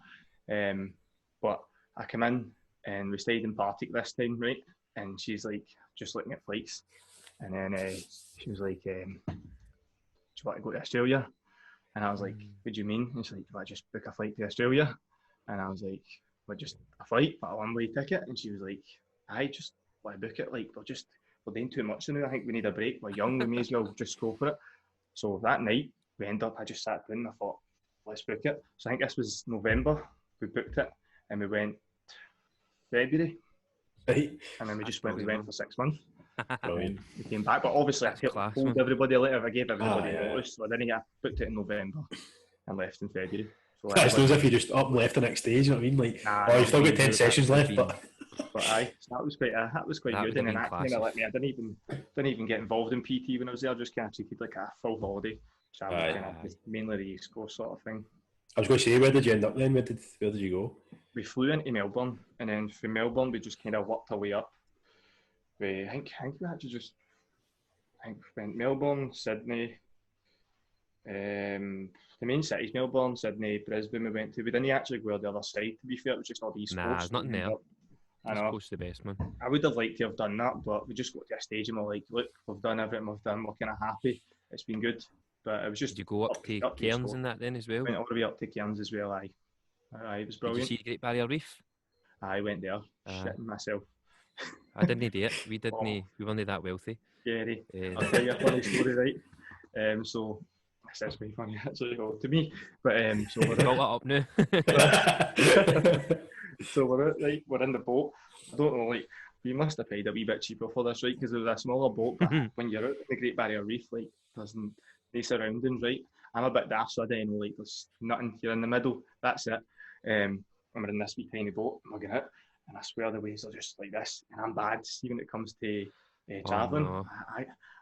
C: But I come in and we stayed in Partick this time, right? And she's just looking at flights. And then she was like, do you want to go to Australia? And I was like, what do you mean? And she's like, do I just book a flight to Australia? And I was like, what, just a flight, but a one-way ticket? And she was like, just why book it? We're doing too much now. I think we need a break. We're young, we may as well just go for it. So that night, I just sat down and I thought, let's book it. So I think this was November, we booked it, and we went February.
A: Right.
C: And then we went for 6 months. We came back, but obviously I told everybody a letter. I gave everybody a notice, so I booked it in November and left in February. So
A: it's not as if you just up and left the next day. You know what I mean? You've still got 10 sessions left, but
C: that was quite good, and then that kind of let me. I didn't even get involved in PT when I was there. I just kind of treated like a full holiday. So mainly the East Coast sort of thing.
A: I was going to say, where did you end up then? Where did you go?
C: we flew into Melbourne, and then from Melbourne we just kind of worked our way up. I think we actually just went Melbourne, Sydney. The main cities, Melbourne, Sydney, Brisbane. We went to. We didn't actually go the other side. To be fair, it was just all the East Coast.
B: There's nothing there.
C: I know.
B: East Coast the best, man.
C: I would have liked to have done that, but we just got to a stage and we're like, look, we've done everything we've done. We're kind of happy. It's been good, but it was just.
B: Did you go up to Cairns and that then as well?
C: Went all the way up to Cairns as well. Aye, it was brilliant.
B: Did you see the Great Barrier Reef?
C: I went there, shitting myself.
B: I didn't do it. We didn't. We weren't that wealthy.
C: Scary. I'll tell you a funny story, right? So this is quite funny actually to me, but so we're
B: got that up now.
C: So we're in the boat. I don't know, like we must have paid a wee bit cheaper for this, right? Because it was a smaller boat. But when you're out at the Great Barrier Reef, like there's no surroundings, right? I'm a bit daft, so I didn't know, like there's nothing. You're in the middle. That's it. And we're in this wee tiny boat, and we're going out, and I swear the waves are just like this, and I'm bad. Even when it comes to travelling,
B: no.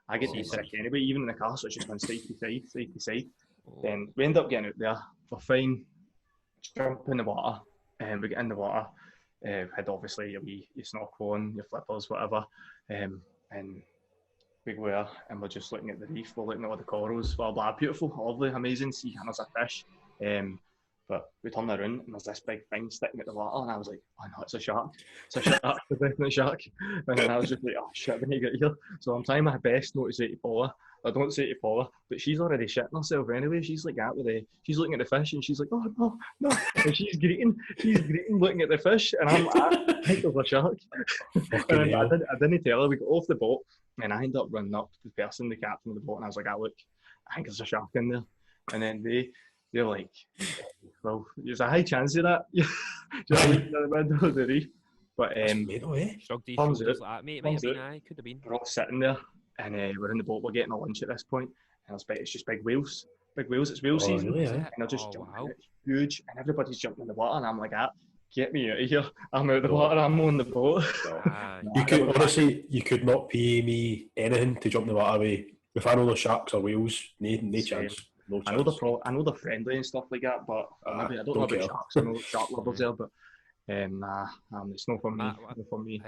C: I get sick anyway, even in the car, so it's just on side to side. Then we end up getting out there, we're fine, jump in the water, and we get in the water, had obviously your snorkel on, your flippers, whatever, and we go there, and we're just looking at the reef, we're looking at all the corals, blah blah, beautiful, lovely, amazing, see, and there's a fish, but we turn around and there's this big thing sticking at the water, and I was like, oh no, it's a shark. It's a shark, it's a definite shark. And then I was just like, oh shit, we need to get here. So I'm trying my best not to say to Paula. I don't say to Paula, but she's already shitting herself anyway. She's like she's looking at the fish and she's like, oh no. And she's greeting looking at the fish, and I'm like, I think there's a shark. And I didn't tell her. We got off the boat and I ended up running up to the person, the captain of the boat, and I was like, look, I think there's a shark in there. And then they're like, well, there's a high chance of that. Just in the middle of the reef. But
B: shrugged his shoulders like that, mate. It might have been, could have been.
C: We're all sitting there, and we're in the boat. We're getting a lunch at this point, and it's just big whales. It's whale season,
A: really,
C: and they're just jumping. Wow. It's huge, and everybody's jumping in the water, and I'm like, get me out of here! I'm out of the water. I'm on the boat.
A: You could not pay me anything to jump in the water if I know the sharks or whales. No chance. No
C: I know they're friendly and stuff like that, but maybe I don't know about sharks. I know shark lovers there, but it's not for me. Not for me.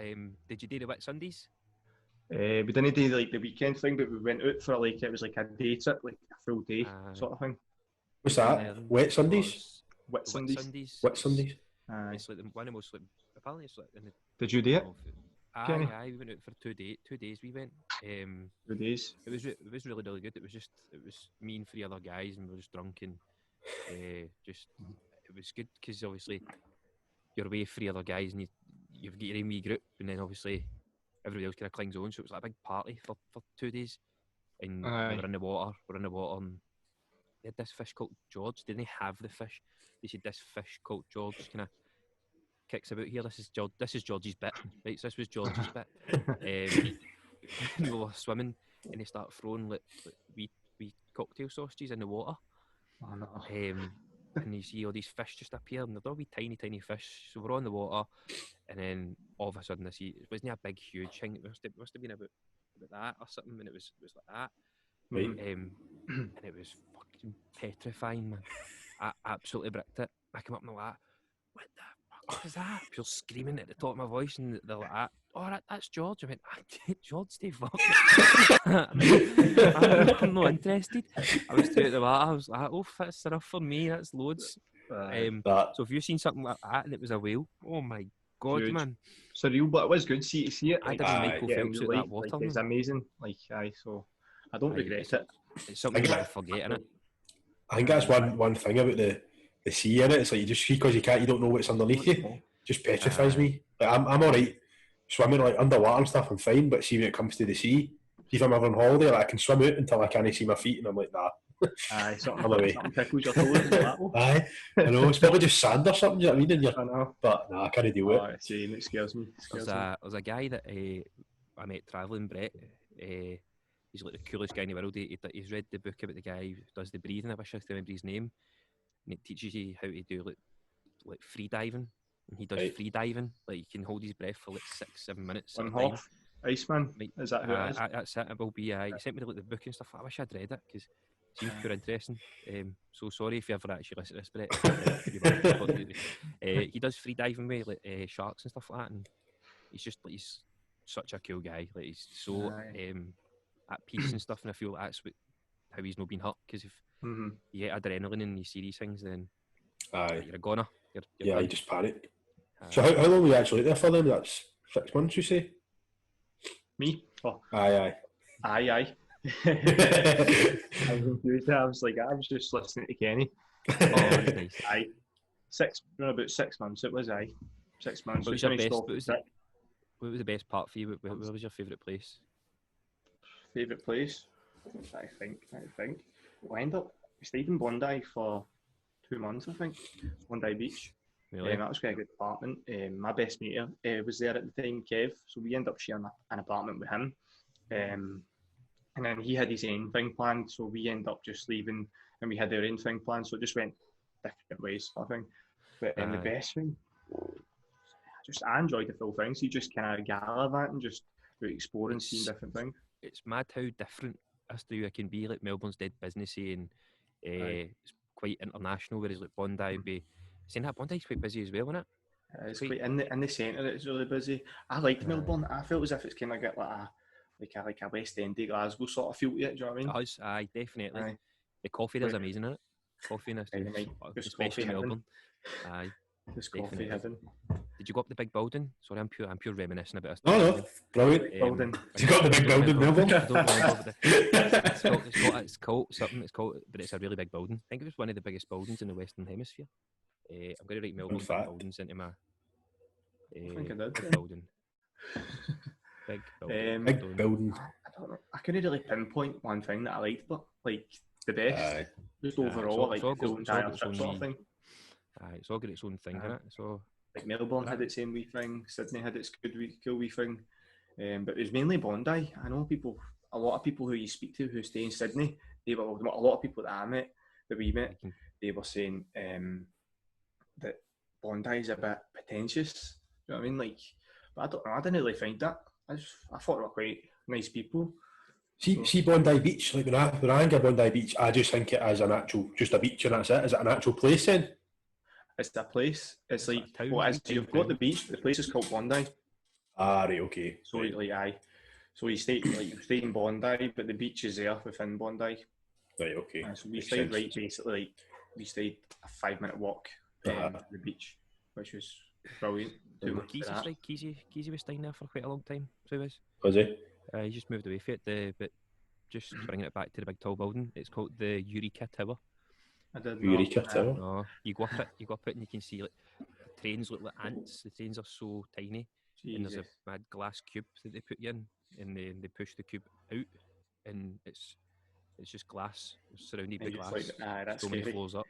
B: Did you do the Wet Sundays?
C: We didn't do like the weekend thing, but we went out for it was like a day trip, like a full day sort of thing.
A: What's that? Wet Sundays?
C: Wet Sundays.
A: Wet Sundays.
B: It's like one of the most apparently it's like in the.
C: Did you do it?
B: Aye, we went out for 2 days. 2 days we went.
C: 2 days.
B: It was really good. It was me and 3 other guys, and we were just drunk and it was good because obviously you're away with 3 other guys and you've got your own wee group, and then obviously everybody else kind of clings on. So it was like a big party for 2 days, and we're in the water, and they had this fish called George. They didn't have the fish. They said this fish called George kind of kicks about here. This is George's bit, right? So this was George's bit. We were swimming, and they start throwing like wee cocktail sausages in the water.
C: Oh no!
B: And you see all these fish just appear, and they're all wee tiny fish. So we're on the water, and then all of a sudden I see it wasn't a big huge thing. It must have been about that or something, and it was like that.
A: Right.
B: And it was fucking petrifying, man. I absolutely bricked it. I came up and I'm like, what the fuck is that? People screaming at the top of my voice, and they're like, oh, that's George. I went, George, stay fuck. I'm not interested. I was straight at the water. I was like, oh, that's enough for me. That's loads. So if you've seen something like that and it was a whale, oh my god, huge. Man.
C: Surreal, but it was good to see it.
B: I did Michael Phelps at that water.
C: It's amazing. So I don't regret it.
B: It's something you never forget, innit?
A: I think that's one thing about the sea in it. It's like you just because you don't know what's underneath you. Just petrifies me. Like I'm alright swimming like underwater and stuff. I'm fine, but see when it comes to the sea, if I'm ever on holiday, like, I can swim out until I can't see my feet, and I'm like, nah.
C: Aye, something tickles your toes.
A: Aye, I know it's probably just sand or something. You know what I mean?
C: I know,
A: but nah, I can't deal with it.
C: It scares me.
B: There's a guy that I met travelling, Brett. He's like the coolest guy in the world. He's read the book about the guy who does the breathing. I wish I could remember his name. And it teaches you how to do like free diving. And he does free diving. Like you can hold his breath for like 6-7 minutes.
C: Iceman. Is that who it is?
B: That's it. It will be. He sent me like the book and stuff. I wish I'd read it because seems pure interesting. So sorry if you ever actually listen to this, but he does free diving with like, sharks and stuff like that, and he's such a cool guy. Like he's so at peace and stuff, and I feel that's how he's not been hurt, because if you get adrenaline and you see these things, then you're a goner. You're
A: you just panic. So how long were you actually there for then? That's 6 months, you say?
C: Me? Oh.
A: Aye.
C: I was confused. I was just listening to Kenny.
B: Oh, that's nice.
C: About 6 months. It was 6 months.
B: What was the best part for you? Where was your favourite place?
C: Favourite place? I think. We stayed in Bondi for 2 months, I think. Bondi Beach.
B: Really?
C: That was quite a good apartment. My best mate was there at the time, Kev. So we ended up sharing an apartment with him. And then he had his own thing planned, so we ended up just leaving, and we had our own thing planned, so it just went different ways, I think. But the best thing, I enjoyed the full thing, so you just kind of gallivant and just exploring, seeing different things.
B: It's mad how different Australia can be. Like Melbourne's dead businessy and it's quite international, whereas like Bondi saying that Bondi's quite busy as well, isn't it?
C: It's quite in the centre. It's really busy. I liked Melbourne. I felt as if it's kind of got like a West End Glasgow sort of feel to it. Do you know what I mean?
B: It does. Aye, definitely. Aye. The coffee there's amazing, isn't it? Coffee in especially Melbourne. Aye,
C: just coffee heaven.
B: Did you go up the big building? Sorry, I'm pure reminiscing about this.
A: No, brilliant.
C: Building.
A: You got the big building, Melbourne.
B: It's called something. It's called, but it's a really big building. I think it was one of the biggest buildings in the Western Hemisphere. I'm going to write Melbourne buildings into my.
C: I think I did.
B: Big building. Big
A: building.
C: I don't know. I couldn't really pinpoint one thing that I liked, but like the best, just overall, like the entire trip sort of thing.
B: It's all got its own thing, innit? So
C: like Melbourne had its own wee thing, Sydney had its cool wee thing, but it was mainly Bondi. I know a lot of people who you speak to who stay in Sydney, a lot of people that we met, they were saying that Bondi is a bit pretentious. You know what I mean? Like, but I don't know. I didn't really find that. I thought they were quite nice people.
A: See Bondi Beach. Like when I think of Bondi Beach, I just think it as just a beach and that's it. Is it an actual place then?
C: It's a place. It's like you've got the beach, but the place is called Bondi.
A: Right, okay.
C: So so you stay in Bondi, but the beach is there within Bondi.
A: Right, okay.
C: So we stayed basically. We stayed a 5-minute walk to the beach, which was brilliant.
B: Keezy was staying there for quite a long time. So
A: was he?
B: He just moved away from it. But just bringing it back to the big tall building, it's called the Eureka Tower.
C: I did
A: Eureka Tower.
B: No, you go up it, and you can see like the trains look like ants. The trains are so tiny, and there's a mad glass cube that they put you in, and they push the cube out, and it's just glass surrounded by glass.
C: That's
B: so
C: scary.
B: many floors up.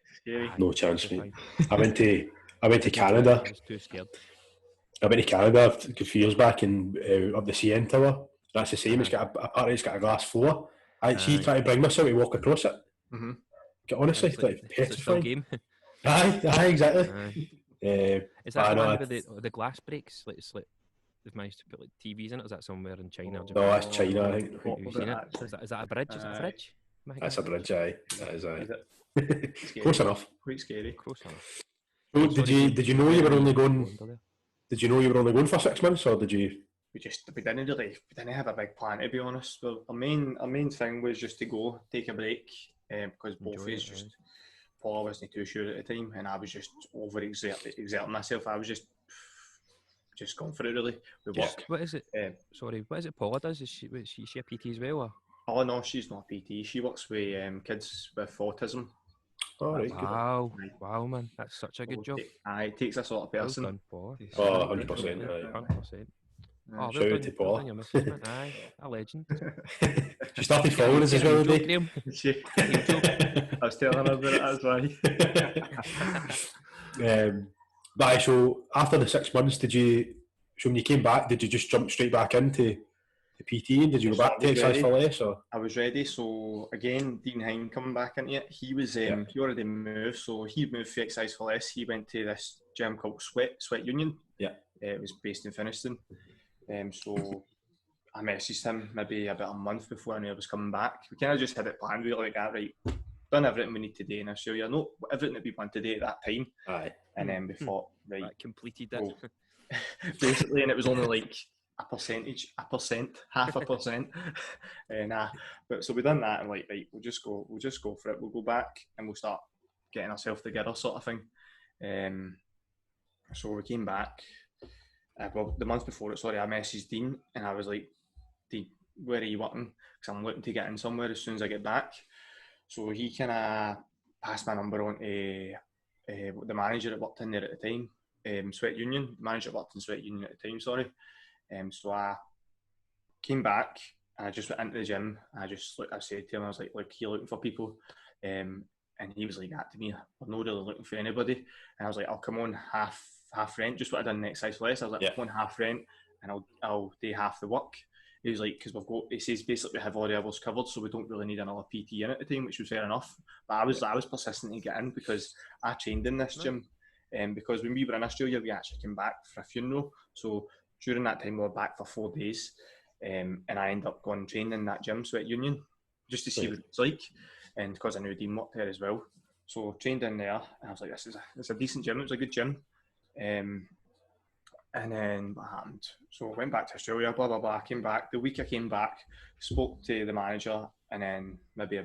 A: No chance, mate. I went to Canada.
B: I was too scared.
A: I went to Canada a few years back and up the CN Tower. That's the same. It's got apparently it's got a glass floor. I see trying to bring myself to walk across it.
C: Mm-hmm.
A: Honestly, it's like petrifying.
B: Game.
A: Aye, exactly.
B: Is that the one where the glass breaks? Like it's like they've managed to put like TVs in it. Is that somewhere in China? Or
A: no, that's China. I think.
B: Have you seen it? Is that a bridge? Is it a fridge?
A: That's a bridge. Aye, that is. Aye.
C: Is
A: Close enough.
C: Quite scary.
B: Close enough.
A: So did you know you were only going? Did you know you were only going for 6 months, or did you?
C: We didn't have a big plan, to be honest. Well, our main thing was just to go take a break, because both of us just Paula wasn't too sure at the time, and I was just exerting myself. I was just going for it really. We work.
B: What is it? What is it Paula does? Is she a PT as well? Or?
C: Oh no, she's not a PT. She works with kids with autism.
A: Oh, right,
B: wow, man, that's such a good job.
C: It takes a sort of person.
B: Well done,
A: Paula. 100%.
B: 100%.
A: Oh, shout out to Paula.
B: Aye, a legend.
A: She started following us as well today.
C: I was telling her about it, that's
A: why. So after the 6 months, when you came back, did you just jump straight back into the PT, and did you go back to exercise for less? Or?
C: I was ready. So again, Dean Hine coming back into it. He was he already moved, so he moved for exercise for less. He went to this gym called Sweat Union.
A: Yeah,
C: it was based in Finiston. So I messaged him maybe about a month before I knew I was coming back. We kind of just had it planned. We were like, right, done everything we need to do in Australia. No, everything that we wanted to do at that time.
A: Aye.
C: And then we thought, right,
B: That completed it.
C: well, basically, and it was only like a percent, half a percent. But so we done that and like, right, we'll just go for it. We'll go back and we'll start getting ourselves together, sort of thing. So we came back. Well, the month before it, I messaged Dean and I was like, Dean, where are you working? Because I'm looking to get in somewhere as soon as I get back. So he kind of passed my number on to the manager that worked in there at the time, Sweat Union. The manager that worked in Sweat Union at the time, sorry. So I came back and I just went into the gym. I said to him, I was like, look, you're looking for people. And he was like that to me, we're not really looking for anybody. And I was like, I'll come on half rent, just what I done next size less. I was like, I'll come on half rent and I'll do half the work. He was like, because he says basically we have all the hours covered, so we don't really need another PT in at the time, which was fair enough. But I was persistent to get in because I trained in this gym. Because when we were in Australia, we actually came back for a funeral. So during that time, we were back for 4 days. And I ended up going and training in that gym, Sweat Union, just to see what it's like. And because I knew Dean worked there as well. So trained in there, and I was like, it's a decent gym, it was a good gym. And then what happened? So I went back to Australia, blah, blah, blah. I came back. The week I came back, spoke to the manager, and then maybe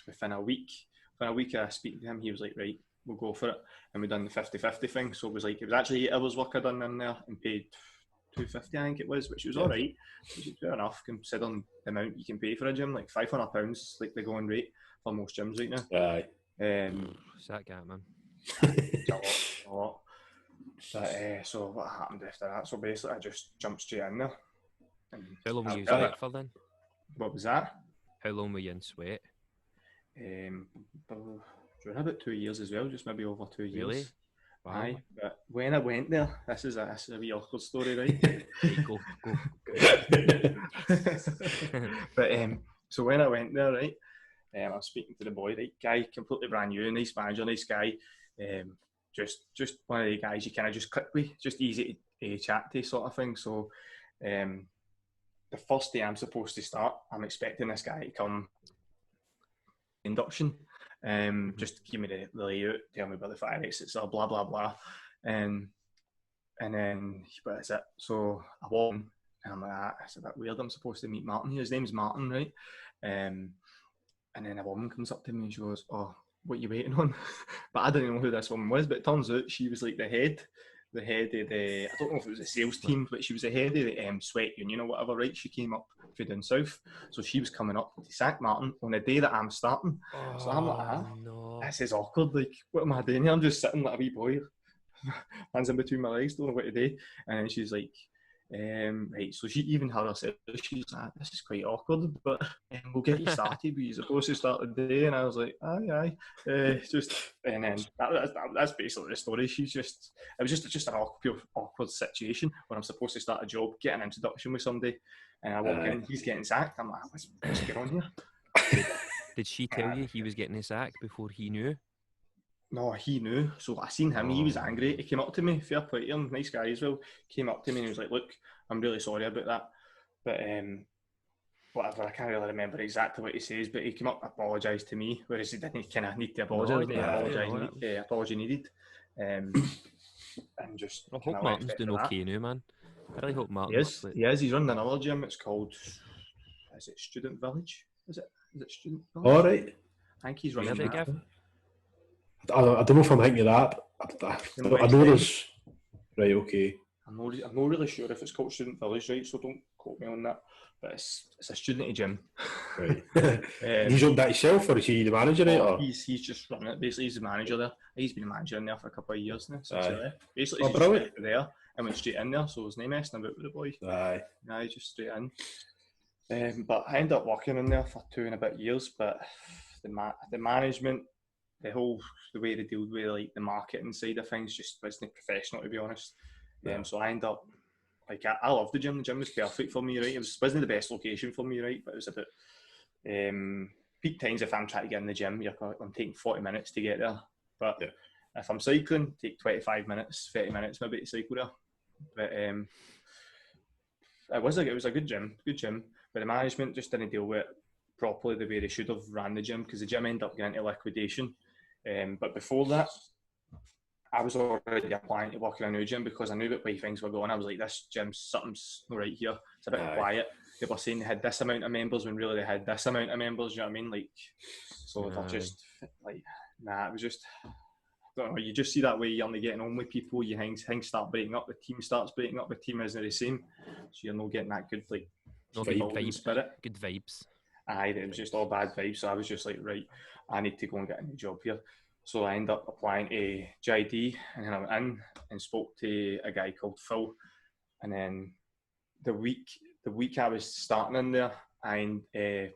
C: within a week of speaking to him, he was like, right, we'll go for it. And we done the 50-50 thing. So it was actually 8 hours work I done in there and paid $250, I think it was, which was all right. Which is fair enough considering the amount you can pay for a gym, like £500, like the going rate for most gyms right now.
A: Aye.
B: What's that gap, man?
C: It's a lot. But so what happened after that? So basically, I just jumped straight in there.
B: How long were you in Sweat for then?
C: What was that?
B: How long were you in Sweat?
C: During about 2 years as well, just maybe over 2 years.
B: Really? Wow.
C: Aye, but when I went there, this is a wee awkward story, right?
B: Hey, go.
C: But so when I went there, right, I was speaking to the boy, right, guy, completely brand new, nice manager, nice guy, just one of the guys you kind of just click with, just easy to chat to sort of thing. So the first day I'm supposed to start, I'm expecting this guy to come induction, just give me the layout, tell me about the fire exits, blah blah blah, and then but that's it. So I walk in and I'm like, it's a bit weird. I'm supposed to meet Martin here. His name's Martin, right? And then a woman comes up to me and she goes, "Oh, what are you waiting on?" But I didn't know who this woman was. But it turns out she was like the head of the, I don't know if it was a sales team, but she was the head of the Sweat Union or whatever, right? She came up from down south. So she was coming up to sack Martin on the day that I'm starting. So I'm like,
B: no.
C: This is awkward. Like, what am I doing here? I'm just sitting like a wee boy, hands in between my legs, don't know what to do. And then she's like, right, so she even had herself, she's like, this is quite awkward, but we'll get you started. We're supposed to start the day. And I was like, aye. And then that's basically the story. It was just an awkward situation when I'm supposed to start a job, get an introduction with somebody, and I walk in, he's getting sacked. I'm like, what's going on here?
B: Did she tell you he was getting his sack before he knew?
C: No, he knew. So I seen him. He was angry. He came up to me. Fair play to him. Nice guy as well. Came up to me and he was like, "Look, I'm really sorry about that, but whatever. I can't really remember exactly what he says, but he came up and apologised to me, whereas he didn't kind of need to apologise. Apology needed. And just.
B: I hope Martin's doing okay now, man. I really hope Martin.
C: He is. He's running another gym. It's called. Is it Student Village? Is it Student Village?
A: All right.
C: I think he's running that.
A: I don't know if I'm thinking of that. I know there's... Right, okay.
C: I'm not really sure if it's called Student Village, right? So don't quote me on that. But it's a student gym.
A: Right. He's owned that himself, or is he the manager?
C: He's just running it. Basically, he's the manager there. He's been a manager in there for a couple of years now. Since he left. Basically, he's just there and went straight in there. So his name messing about with the boy.
A: Aye.
C: Just straight in. But I ended up working in there for 2 and a bit years. But the management, the way they deal with like the marketing side of things just wasn't professional, to be honest. So I ended up I loved the gym. The gym was perfect for me, right? It wasn't the best location for me, right? But it was about peak times. If I'm trying to get in the gym, I'm taking 40 minutes to get there. But if I'm cycling, take 25 minutes, 30 minutes maybe to cycle there. But it was a good gym, but the management just didn't deal with it properly the way they should have ran the gym, because the gym ended up getting into liquidation. But before that, I was already applying to work in a new gym because I knew the way things were going. I was like, this gym, something's not right here. It's a bit quiet. They were saying they had this amount of members when really they had this amount of members. You know what I mean? Like, so they're just like, nah. It was just, I don't know. You just see that way you're only getting on with people. Things start breaking up. The team starts breaking up. The team isn't the same, so you're not getting that good like
B: Good
C: spirit.
B: Good vibes.
C: Aye, it was just all bad vibes. So I was just like, right, I need to go and get a new job here. So I ended up applying to JD, and then I went in and spoke to a guy called Phil. And then the week I was starting in there, and the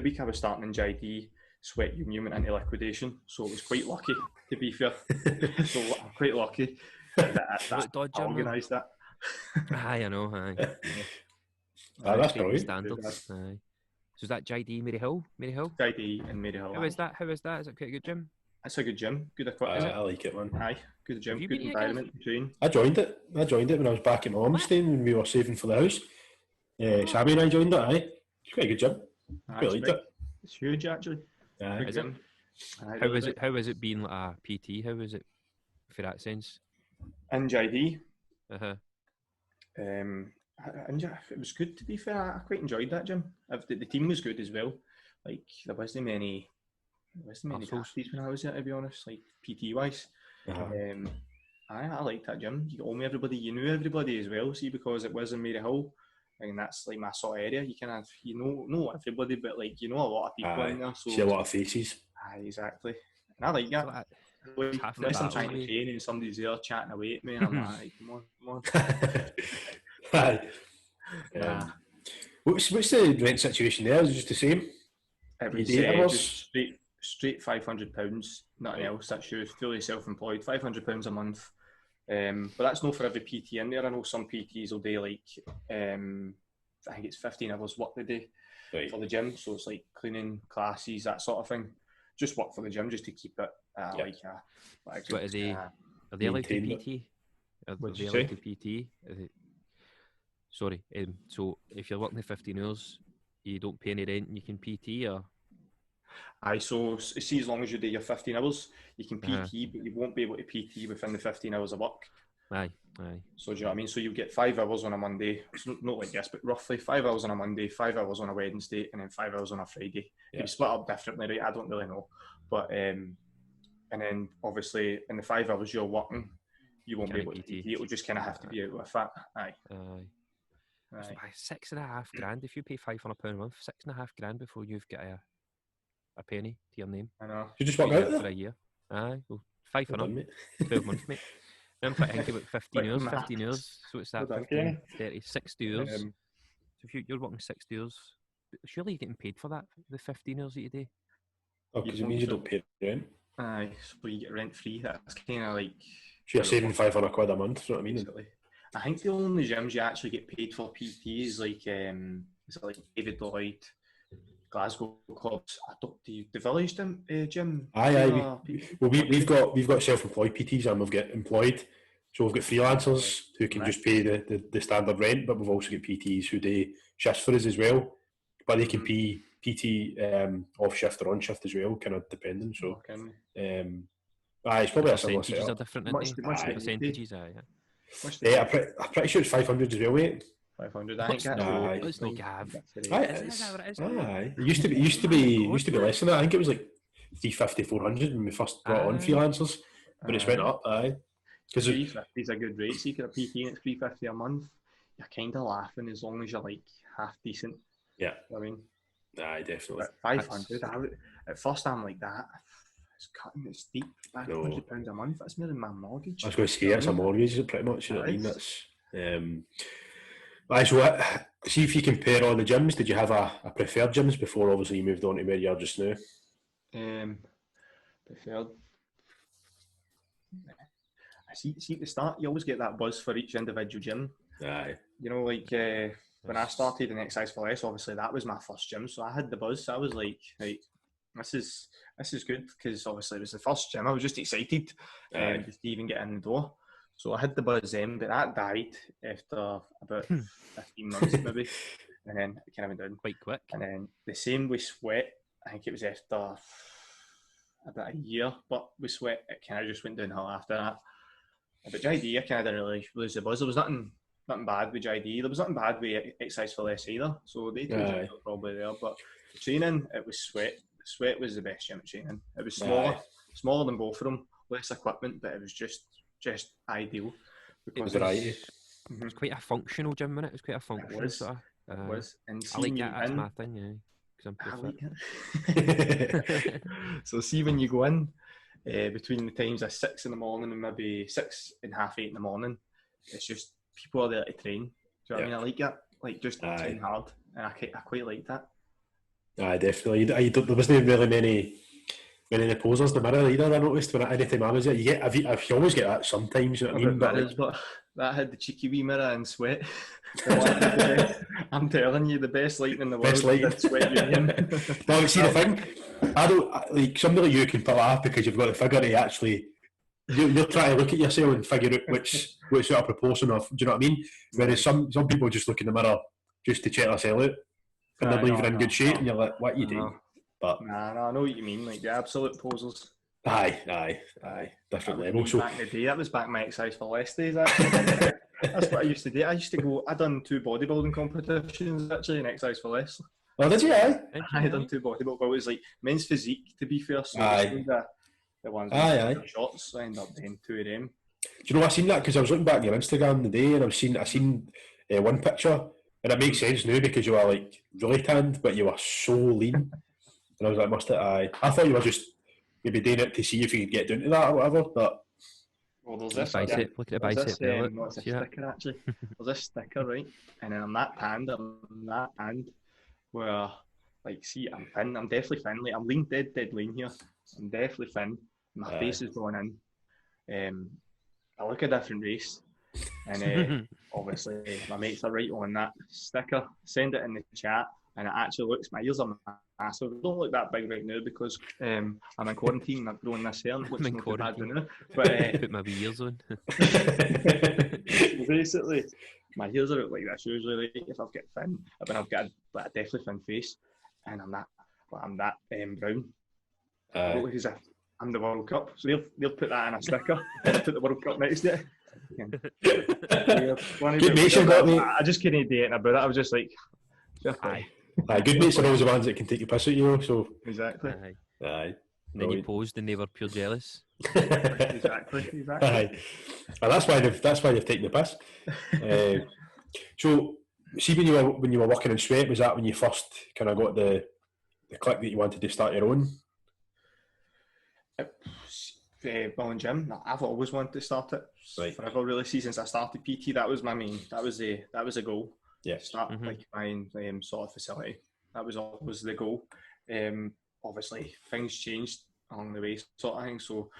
C: week I was starting in JD, Sweat Union went into liquidation. So it was quite lucky, to be fair. So I'm quite lucky that I organised that.
B: Aye, I know. Aye.
A: That's brilliant.
B: Standards. Aye. So is that JD Maryhill?
C: JD and Maryhill.
B: How is that? Is it quite a good gym?
C: It's a good gym. Good equipment.
A: I like it, man.
C: Aye, good gym. Good environment to train.
A: I joined it when I was back in Ormston when we were saving for the house. Sammy and I joined it. Aye, it's quite a good gym. I liked it.
C: It's huge, actually.
A: Aye.
B: Is it? How is it being like a PT? How is it for that sense?
C: In JD.
B: It
C: was good, to be fair. I quite enjoyed that gym. The team was good as well. Like, there wasn't many pasties when I was there, to be honest, like PT wise. I liked that gym. You got on with everybody, you knew everybody as well, see, because it was in Maryhill, and that's like my sort of area. You kind of, know everybody, but like, you know a lot of people in there. So
A: see a lot of faces.
C: Aye, exactly. And I like that. Unless I'm trying to train and somebody's there chatting away at me, and I'm like, come on.
A: Aye. What's the rent situation there? Is it just the same?
C: It was just straight £500, nothing else. That's you, fully self-employed, £500 a month. But that's not for every PT in there. I know some PTs will do like, I think it's 15 hours work a day for the gym. So it's like cleaning, classes, that sort of thing. Just work for the gym just to keep it
B: So are they allowed to PT? Are they allowed to PT? Sorry. So if you're working the 15 hours, you don't pay any rent and you can PT, or?
C: Aye, so see, as long as you do your 15 hours, you can PT, but you won't be able to PT within the 15 hours of work.
B: Aye.
C: So do you know what I mean? So you get 5 hours on a Monday. It's not like this, but roughly 5 hours on a Monday, 5 hours on a Wednesday, and then 5 hours on a Friday. Yeah. You split up differently, right? I don't really know. But, and then obviously in the 5 hours you're working, you won't be able to PT. It'll just kind of have to be out with that. Aye.
B: Aye. $6,500 if you pay £500 a month. $6,500 before you've got a penny to your name.
C: I know.
A: You just work out
B: for a year. Aye. Well, 500. 12 months, mate. I'm thinking about 15 years. So it's that 15, 30, 60 hours. So if you're working 60 hours, surely you're getting paid for that, the 15 hours that you do.
A: Oh, because it means you don't pay rent.
C: Aye, so you get rent free. That's kind of like.
A: So you're saving £500 a month. You know what I mean?
C: Basically. I think the only gyms you actually get paid for PT is like, is it like David Lloyd, Glasgow clubs. The Village gym.
A: Aye. Well, we've got self-employed PTs and we've got employed. So we've got freelancers who can just pay the standard rent, but we've also got PTs who do shifts for us as well. But they can pay PT off shift or on shift as well, kind of depending. So, it's probably a similar setup.
B: Percentages are different, aren't they? Percentages, aye.
A: I'm pretty sure it's 500 as well, mate.
C: 500, I think.
B: It's no gav.
A: It used to be less than that. I think it was like 350, 400 when we first brought on freelancers, but it's went up. Aye,
C: because 350 is a good rate. So you get a PT and it's 350 a month. You're kind of laughing as long as you're like half decent.
A: Yeah,
C: I mean,
A: aye, definitely.
C: 500. At first, I'm like that. It's cutting it steep. £500 a month. That's more than my mortgage.
A: I was going to say it's a mortgage, pretty much. You know what I mean? That's. So see if you compare all the gyms. Did you have a preferred gyms before? Obviously, you moved on to where you are just now.
C: Preferred. I see. At the start, you always get that buzz for each individual gym.
A: Aye.
C: You know, like when I started in Exercise for Less, obviously that was my first gym, so I had the buzz. So I was like, right, this is good, because obviously it was the first gym. I was just excited just to even get in the door. So I had the buzz then, but that died after about 15 months maybe, and then it kind of went down.
B: Quite quick.
C: And then the same with sweat. I think it was after about a year, but with sweat it kind of just went downhill after that. But JD, I kind of didn't really lose the buzz. There was nothing bad with JD. There was nothing bad with exercise for less either. So they two gyms were probably there. But the training, it was sweat. Sweat was the best gym at training. It was smaller than both of them, less equipment, but it was just ideal.
B: Because it was quite a functional gym, wasn't it? It was quite a functional sort of.
C: It was. And
B: I like that. That's my thing, yeah.
C: I like it. So see when you go in, between the times of 6 in the morning and maybe 6 and half 8 in the morning, it's just people are there to train. Do you know what I mean? I like that. Like just train hard, and I quite like that.
A: Aye, definitely. There wasn't really many posers in the mirror either. I noticed when anytime I was there, you always get that sometimes. You know what I mean?
C: But that had the cheeky wee mirror and sweat. I'm telling you, the best lighting in the world. Best lighting. Sweat Union.
A: No, see the thing. I don't like somebody like you can pull off because you've got the figure to actually. You're trying to look at yourself and figure out which sort of proportion of. Do you know what I mean? Whereas some people just look in the mirror just to check themselves out, and they believe they're in good shape, and you're like, "What are you doing?" But
C: I know what you mean. Like the absolute posers.
A: Aye. Different level. So
C: back in the day, that was back in my exercise for less days. Actually. That's what I used to do. I done 2 bodybuilding competitions actually in exercise for less.
A: Oh, did you?
C: I done 2 bodybuilding, but it was like men's physique to be fair. So the ones shots, I ended up doing 2 of them.
A: Do you know I seen that because I was looking back at your Instagram the day and I seen one picture and it makes sense now because you were like really tanned but you were so lean and I was like I thought you were just maybe doing it to see if you could get down to that or whatever, but
C: well, there's this
B: bicep. Look at the bicep.
C: It's a sticker actually. There's this sticker, right? And then I'm that tanned where like see I'm thin. I'm definitely thin. Like I'm lean, dead lean here. I'm definitely thin. My face is going in. I look a different race. And obviously my mates are right on that sticker. Send it in the chat and it actually looks, my ears are massive. Don't look that big right now because I'm in quarantine and I've grown this hair and it looks not bad now. But
B: put my wee ears on.
C: Basically, my ears are out like this usually if I've got thin, when I've got a deathly thin face and I'm that brown. Look as if I'm the World Cup. So they'll put that in a sticker and put the World Cup next to it.
A: Good mates you got, mate.
C: I just couldn't do anything about it. I was just like,
A: aye, good mates are always the ones that can take your piss at you, so
C: exactly.
A: Aye.
B: And then you posed and they were pure jealous.
C: Exactly.
A: Aye. And that's why they've taken the piss. So see when you were working in Sweat, was that when you first kind of got the click that you wanted to start your own?
C: Ball and gym. I've always wanted to start it forever. Really, since I started PT, that was my main. That was the goal.
A: Yeah.
C: Start like my sort of facility. That was always the goal. Obviously, things changed along the way, sort of thing. So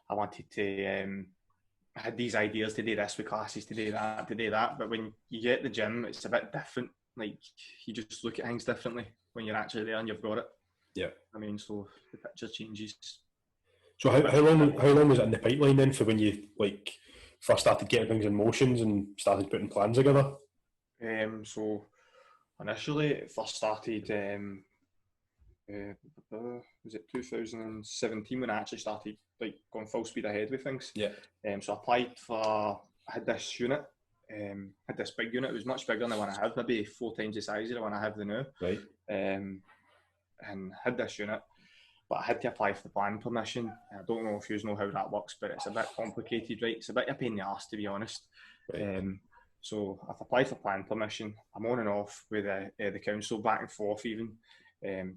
C: I wanted to. I had these ideas to do this with classes, to do that. But when you get the gym, it's a bit different. Like you just look at things differently when you're actually there and you've got it.
A: Yeah.
C: I mean, so the picture changes.
A: So how long was it in the pipeline then for when you like first started getting things in motions and started putting plans together?
C: So initially it first started was it 2017 when I actually started like going full speed ahead with things.
A: Yeah.
C: So I applied for, I had this unit, had this big unit. It was much bigger than the one I have, maybe 4 times the size of the one I have now.
A: Right.
C: And had this unit. But I had to apply for the planning permission. I don't know if you know how that works, but it's a bit complicated, right? It's a bit of a pain in the arse, to be honest.
A: Right.
C: So I've applied for planning permission. I'm on and off with the council, back and forth even,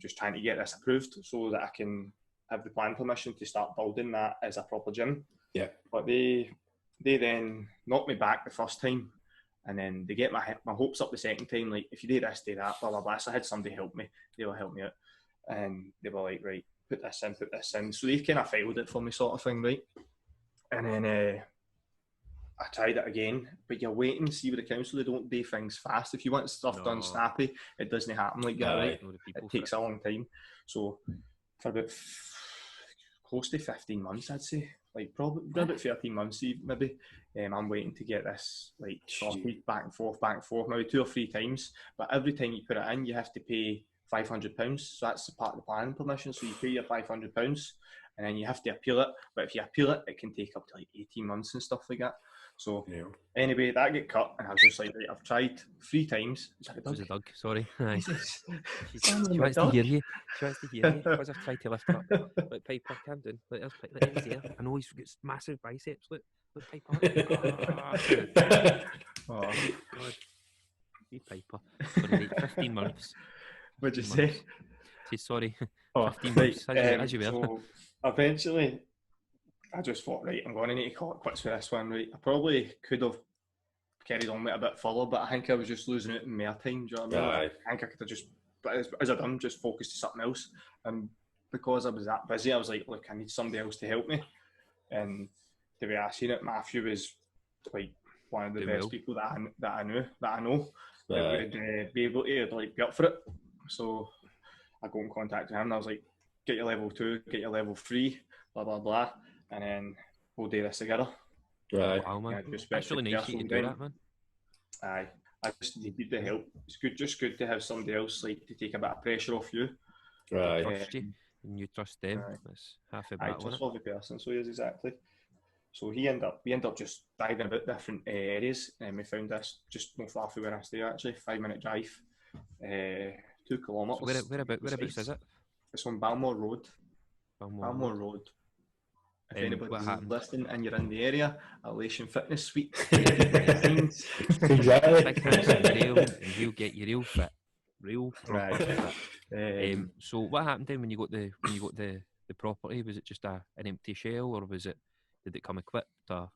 C: just trying to get this approved so that I can have the planning permission to start building that as a proper gym.
A: Yeah.
C: But they then knocked me back the first time, and then they get my hopes up the second time. Like, if you do this, do that, blah, blah, blah. So I had somebody help me. They will help me out. And they were like, right, put this in. So they kind of filed it for me, sort of thing, right? And then I tried it again, but you're waiting to see with the council. They don't do things fast. If you want stuff done snappy, it doesn't happen like that, right? It takes a long time. So for about close to 15 months, I'd say, like probably about 13 months maybe. I'm waiting to get this like sorted, back and forth, maybe 2 or 3 times. But every time you put it in, you have to pay £500. So that's the part of the planning permission. So you pay your £500 and then you have to appeal it. But if you appeal it, it can take up to like 18 months and stuff like that. So anyway, that get cut, and I was just like, right, I've tried 3 times. Is that a dog?
B: It was a dog, sorry. Aye.
C: She
B: She wants to hear you. She wants to hear you. Because I've tried to lift her up. Like Piper, calm down. Like, he's there. I know he's got massive biceps. Look Piper. Oh, God. You Piper. Sorry, right, 15 months.
C: What'd you say?
B: She's sorry.
C: Oh,
B: 15 months, as you were.
C: So eventually, I just thought, right, I'm going to need to call it quits with this one, right? I probably could have carried on with it a bit further, but I think I was just losing it in more time, do you know what I mean? Like, I think I could have just, but as I done, just focused to something else. And because I was that busy, I was like, look, I need somebody else to help me. And the way I seen it, Matthew was like one of the best people that I know that would be able to like be up for it. So I got in contact with him and I was like, get your level 2, get your level 3, blah blah blah, and then we'll do this together.
B: Right. Wow, man. That's really nice you to do that, man.
C: Aye, I just needed the help. It's good to have somebody else like to take a bit of pressure off you.
B: Right. Trust you, and you trust them. That's half a battle.
C: I just love the person, so yes, exactly. So we ended up just diving about different areas, and we found this just not far from where I stay actually, 5-minute drive, 2 kilometres.
B: So whereabouts is it?
C: It's on Balmore Road.
B: Balmore
C: Road. If anybody's listening and you're in the area, Elation Fitness Suite.
A: Exactly.
B: And you'll get you real fit, real proper
C: right.
B: fit. So what happened then when you got the property? Was it just an empty shell, or did it come equipped? Or?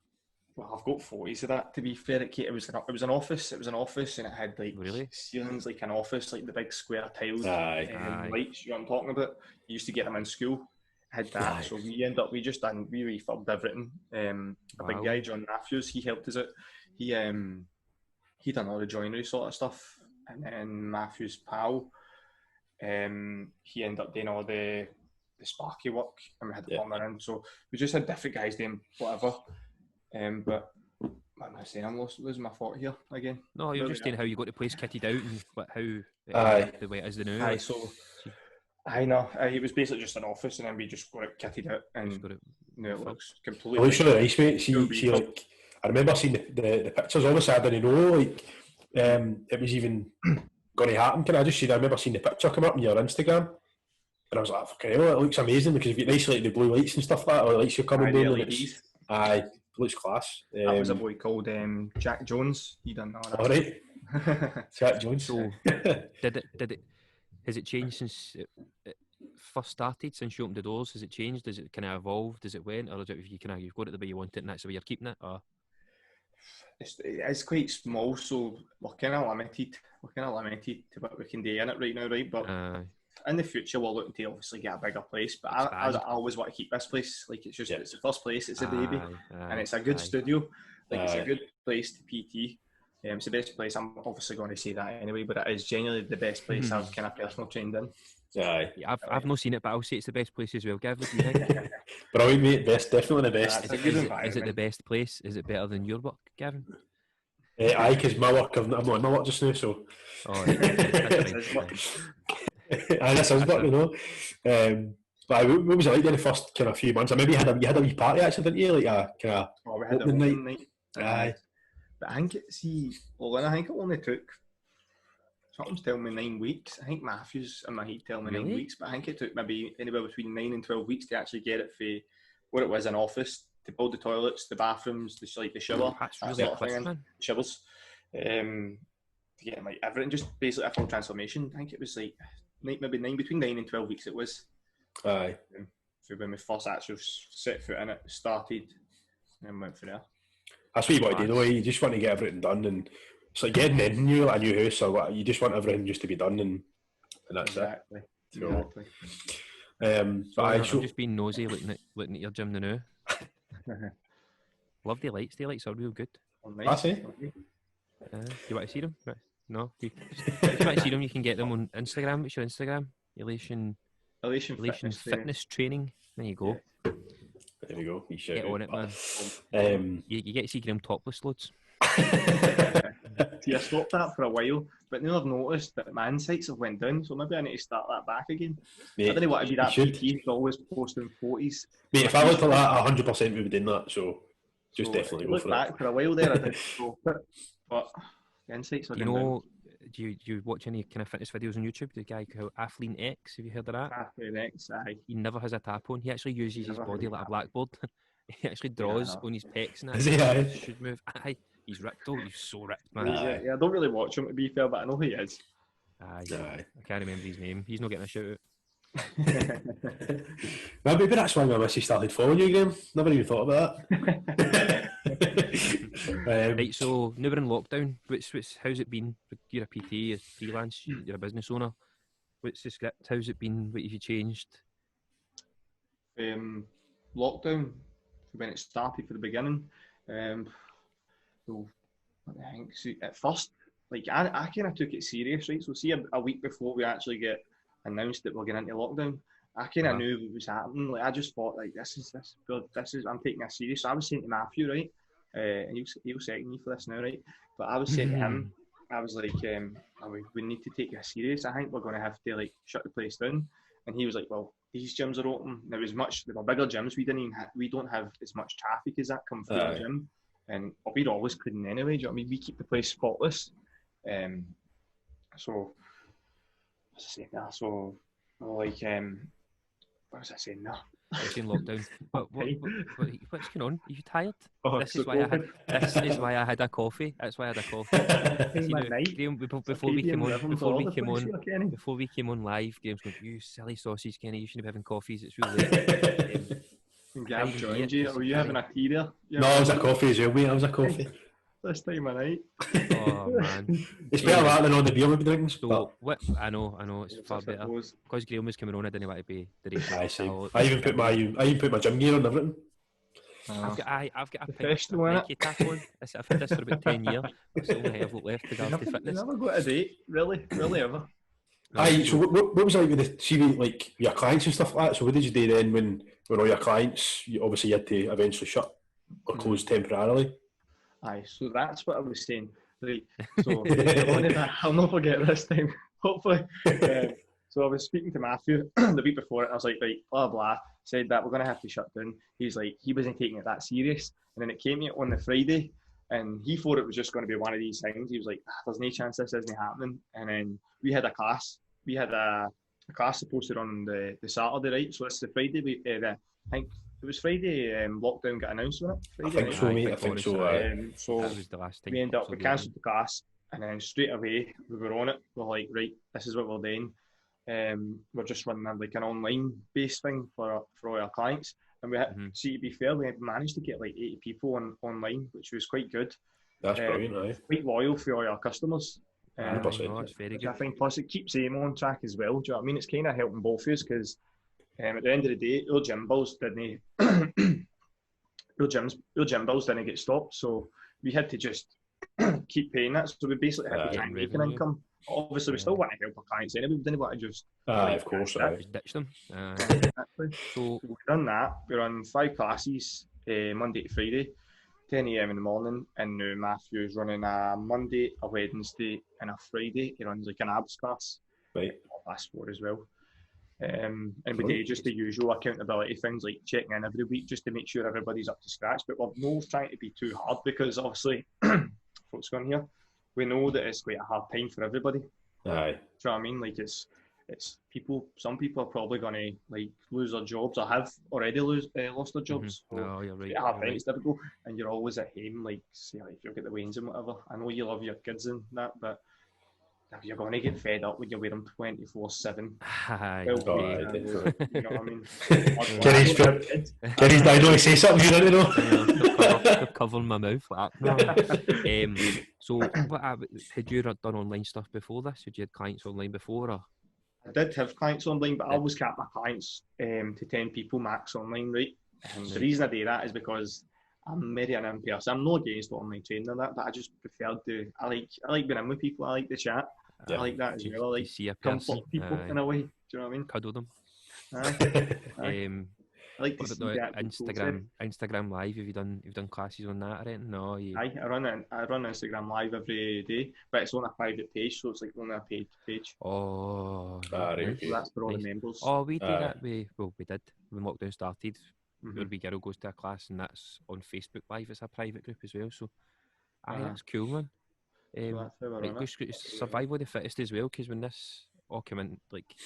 C: Well, I've got photos of that. To be fair, it was an office. It was an office, and it had like ceilings like an office, like the big square tiles, lights. You know what I'm talking about? You used to get them in school. Had that, so we refurbed everything. A big guy, John Matthews, he helped us out. He done all the joinery sort of stuff, and then Matthew's pal, he ended up doing all the sparky work, and we had the plumber in. So we just had different guys doing whatever. But what am I saying? I'm losing my thought here again.
B: No, you're just saying how you got the place kitted out and the way it is now.
C: Aye, so. I know. It was basically just an office, and then we just got it kitted out, and now it looks completely.
A: Oh, it's really nice, mate. See, like I remember seeing the pictures. Obviously, I didn't know like it was even going to happen. I remember seeing the picture come up on your Instagram, and I was like, "Okay, well, it looks amazing because you've got nice like the blue lights and stuff like that, or the lights you're coming down. It looks class."
C: That was a boy called Jack Jones. He done that.
A: All right, Jack Jones.
B: So did it? Has it changed since it first started? Since you opened the doors, has it changed? Has it kind of evolved? Has it went, or is it you've got it the way you want it, and that's the way you're keeping it? Or
C: it's quite small, so we're kind of limited. To what we can do in it right now, right? But in the future, we're looking to obviously get a bigger place. But I always want to keep this place. Like it's the first place. It's a baby, and it's a good studio. Like it's a good place to PT. It's the best place. I'm obviously going to say that anyway, but it is genuinely the best place I've kind of personal trained in.
B: I've not seen it, but I'll say it's the best place as well. Gav, what do you think?
A: Brilliant, mate. Definitely the best.
C: It's a good environment.
B: Is it the best place? Is it better than your work, Gavin?
A: Aye, because my work, I'm not in my work just now, so.
B: Oh, that's right.
A: Aye, this is work, you know. But what was it like then the first kind of few months? Or maybe you had a wee party actually, didn't you? Like a kind of
C: we had opening night.
A: Aye.
C: But I think it only took, something's telling me 9 weeks. I think Matthews in my head telling me 9 weeks, but I think it took maybe anywhere between 9 and 12 weeks to actually get it for what it was, an office, to build the toilets, the bathrooms, the shower,
B: that's really quick, man.
C: Showers, to get like everything, just basically a full transformation. I think it was like between 9 and 12 weeks it was.
A: Aye.
C: So when we first actually set foot in it, started, and went from there.
A: That's what you want to do, though. You just want to get everything done, and it's like getting in a new house or what. You just want everything just to be done, and that's it.
C: Exactly.
B: But I've just been nosy looking at your gym now. Love the lights. The lights are real good.
C: Oh, nice.
A: Do
B: you want to see them? No. If you want to see them, you can get them on Instagram. What's your Instagram? Elation Fitness Training. There you go.
A: There we go.
B: Get on it, man. You get to see Graham topless loads.
C: See, I stopped that for a while, but now I've noticed that my insights have went down, so maybe I need to start that back again.
A: Mate,
C: I don't want to be that
A: should.
C: PT always posting photos.
A: Mate, if I looked at that, 100% we would do that. So just definitely go for
C: back
A: it.
C: For a while there, I did go for it, but the insights are going down.
B: Do you watch any kind of fitness videos on YouTube? The guy called Athlete X, have you heard of that?
C: Athlete X, aye.
B: He never has a tap on. He actually uses his body like a blackboard. He actually draws on his pecs and that.
A: Is he, aye?
B: Should move. Aye. He's ripped though. He's so ripped, man.
C: Yeah, I don't really watch him to be fair, but I know who he is.
B: Aye. I can't remember his name. He's not getting a shout out.
A: Well, maybe that's why my missus started following you, Graham. Never even thought about that.
B: Right, so now we're in lockdown. How's it been? You're a PT, you're freelance, you're a business owner. What's the script? How's it been? What have you changed?
C: Lockdown, when it started for the beginning, so I think at first, like I kind of took it serious, right? So see, a week before we actually get announced that we're getting into lockdown, I kind of knew what was happening. Like I just thought, like this is I'm taking this serious. So I was saying to Matthew, right, and he'll second me for this now, right? But I was saying to him, I was like, we need to take this serious. I think we're going to have to like shut the place down. And he was like, well, these gyms are open. There were bigger gyms. We don't have as much traffic as that come through the gym. And we're always clean anyway. Do you know what I mean? We keep the place spotless. So, what's I saying now? So, like, what was I saying now?
B: It's in lockdown. What's going on? Are you tired?
C: Oh,
B: this is why I had a coffee. That's why I had a coffee. Graham, before we came on live, Graham's going, you silly sausage, Kenny, you shouldn't be having coffees, it's real late.
C: Gav joined you. Were you having a tea there?
A: No, it was a coffee as well, mate. It was a coffee.
C: This time of night.
B: Oh, man.
A: It's better that than all the beer we've been drinking.
B: So, I know, it's far better. Because Graham was coming on, I didn't want to be the race.
A: I even put my gym gear on and everything.
B: I've got a Nike tap on. I've had this for about 10 years. That's the only thing I've got left to go to fitness.
C: You never got a date, really ever.
A: Aye, so what was it like with the CV, like your clients and stuff like that? So what did you do then when all your clients, you had to eventually shut or close temporarily?
C: Aye, so that's what I was saying. Right, so I'll not forget this time, hopefully. So I was speaking to Matthew the week before, and I was like, right, blah, blah, said that we're going to have to shut down. He's like, he wasn't taking it that serious. And then it came to it on the Friday, and he thought it was just going to be one of these things. He was like, there's no chance this isn't happening. And then we had a class. We had a class supposed to run on the Saturday, right? So it's the Friday. I think it was Friday lockdown got announced, wasn't it? Friday,
A: I think so, mate. I think so.
C: So
B: that was the last time.
C: We cancelled the class, and then straight away we were on it. We're like, right, this is what we're doing. We're just running like an online based thing for all our clients, and we had, see, to be fair, we had managed to get like 80 people online, which was quite good.
A: That's brilliant, aye.
C: Quite loyal for all our customers.
B: That's very good.
C: I think plus it keeps them on track as well. Do you know what I mean? It's kind of helping both of us because at the end of the day, our gym bills didn't get stopped, so we had to just keep paying that. So we basically had to try and make an income. Obviously, we still want to help our clients anyway. We didn't want to just
A: of course,
B: just ditch them.
C: Exactly. So we've done that. We run 5 classes Monday to Friday, 10 a.m. in the morning, and now Matthew's running a Monday, a Wednesday, and a Friday. He runs like an abs class,
A: right?
C: Class 4 as well. And we do just the usual accountability things like checking in every week just to make sure everybody's up to scratch. But we're not trying to be too hard because obviously, folks going here, we know that it's quite a hard time for everybody.
A: Aye.
C: Do you know what I mean? Like it's people. Some people are probably going to like lose their jobs or have already lost their jobs.
B: Mm-hmm. No, you're right.
C: It's hard time. It's difficult, and you're always at home. Like say, like you'll get the wains and whatever. I know you love your kids and that, but you're going to get fed up when you wear them 24/7.
B: Aye.
C: You know what I mean?
A: Kenny's I don't say something you don't know.
B: They're covering my mouth like that. So, had you done online stuff before this? Had you had clients online before? Or?
C: I did have clients online, but I always kept my clients to 10 people max online, right? And the reason I do that is because I'm very an in-person. I'm not against online training and that, but I just prefer to. I like being in with people. I like the chat.
A: Yeah.
C: I like that as well. I like comfort people in a way. Do you know what I mean?
B: Cuddle them.
C: Aye. I like to
B: What
C: see
B: about
C: the actual process.
B: Instagram Live? Have you done classes on that or anything? No, you.
C: I run Instagram live every day, but it's on a private page, so it's like only a paid page.
B: Oh,
A: Right,
B: nice.
A: okay.
C: So that's for all
B: Nice.
C: the members.
B: Oh, we do
A: Aye.
B: that. We did when lockdown started.
C: Mhm.
B: Our wee girl goes to a class, and that's on Facebook Live. It's a private group as well. So, aye,
C: Uh-huh.
B: that's cool, man.
C: So that's how I
B: Like,
C: run it.
B: it's survival of the fittest as well, because when this all came in, like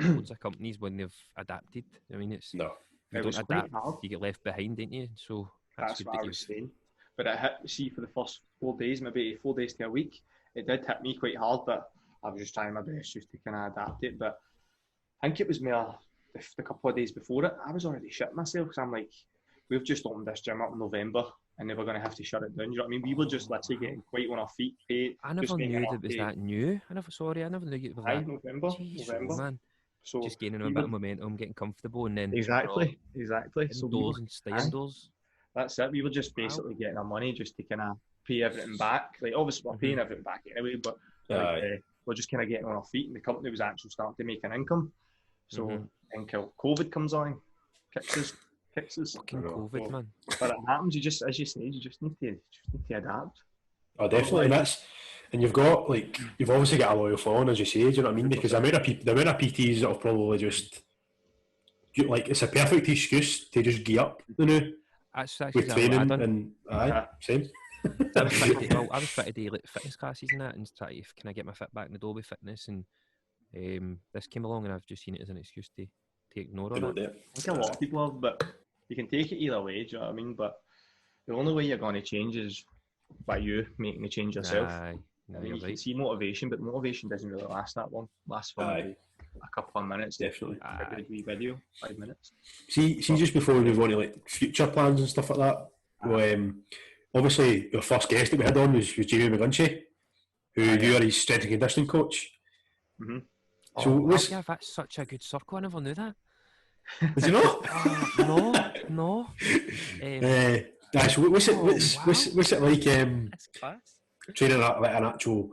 B: loads of companies when they've adapted. I mean, it's
A: No.
B: if you
C: It
B: don't
C: was quite
B: adapt,
C: hard.
B: you get left behind, don't you? So that's good
C: What
B: that
C: I
B: you've.
C: was saying. But it hit, see, for the first 4 days, maybe 4 days to a week, it did hit me quite hard, but I was just trying my best just to kind of adapt it. But I think it was more the couple of days before it, I was already shitting myself because I'm like, we've just opened this gym up in November and they were going to have to shut it down. You know what I mean? We were just literally getting quite on our feet.
B: I never knew that it was that new. I never knew it was that.
C: November.
B: Man,
C: So
B: just gaining a
C: we
B: bit
C: were,
B: of momentum, getting comfortable, and then
C: exactly. So we were,
B: indoors and stay indoors.
C: that's it. We were just basically getting our money just to kind of pay everything back. Like obviously we're paying everything back anyway, but like, we're just kind of getting on our feet, and the company was actually starting to make an income. So until COVID comes on, kicks us.
B: Fucking COVID, man.
C: But it happens. You just, as you say, you just need to adapt.
A: Oh, definitely, and you've got you've obviously got a loyal following, as you say. Do you know what I mean? Because the amount of PTs that will probably just it's a perfect excuse to just gear up, you know,
B: That's
A: with training and same.
B: I was fit to do like fitness classes and that, and try to can I get my fit back in the door with fitness, and this came along, and I've just seen it as an excuse to ignore all that.
C: I think a lot of people have, but you can take it either way. Do you know what I mean? But the only way you're going to change is by you making the change yourself.
B: Aye,
C: I mean, you can see motivation, but motivation doesn't really last that long. Lasts for maybe a couple of minutes.
A: Definitely.
C: A good wee video, 5 minutes.
A: See, just before we move on to like future plans and stuff like that. Well, obviously, your first guest that we had on was Jamie McGlinchey, who you are his strength and conditioning coach.
C: Mm-hmm.
B: So that's such a good circle. I never knew that.
A: Did you not?
B: No.
A: So what's it like?
B: That's class.
A: Training an actual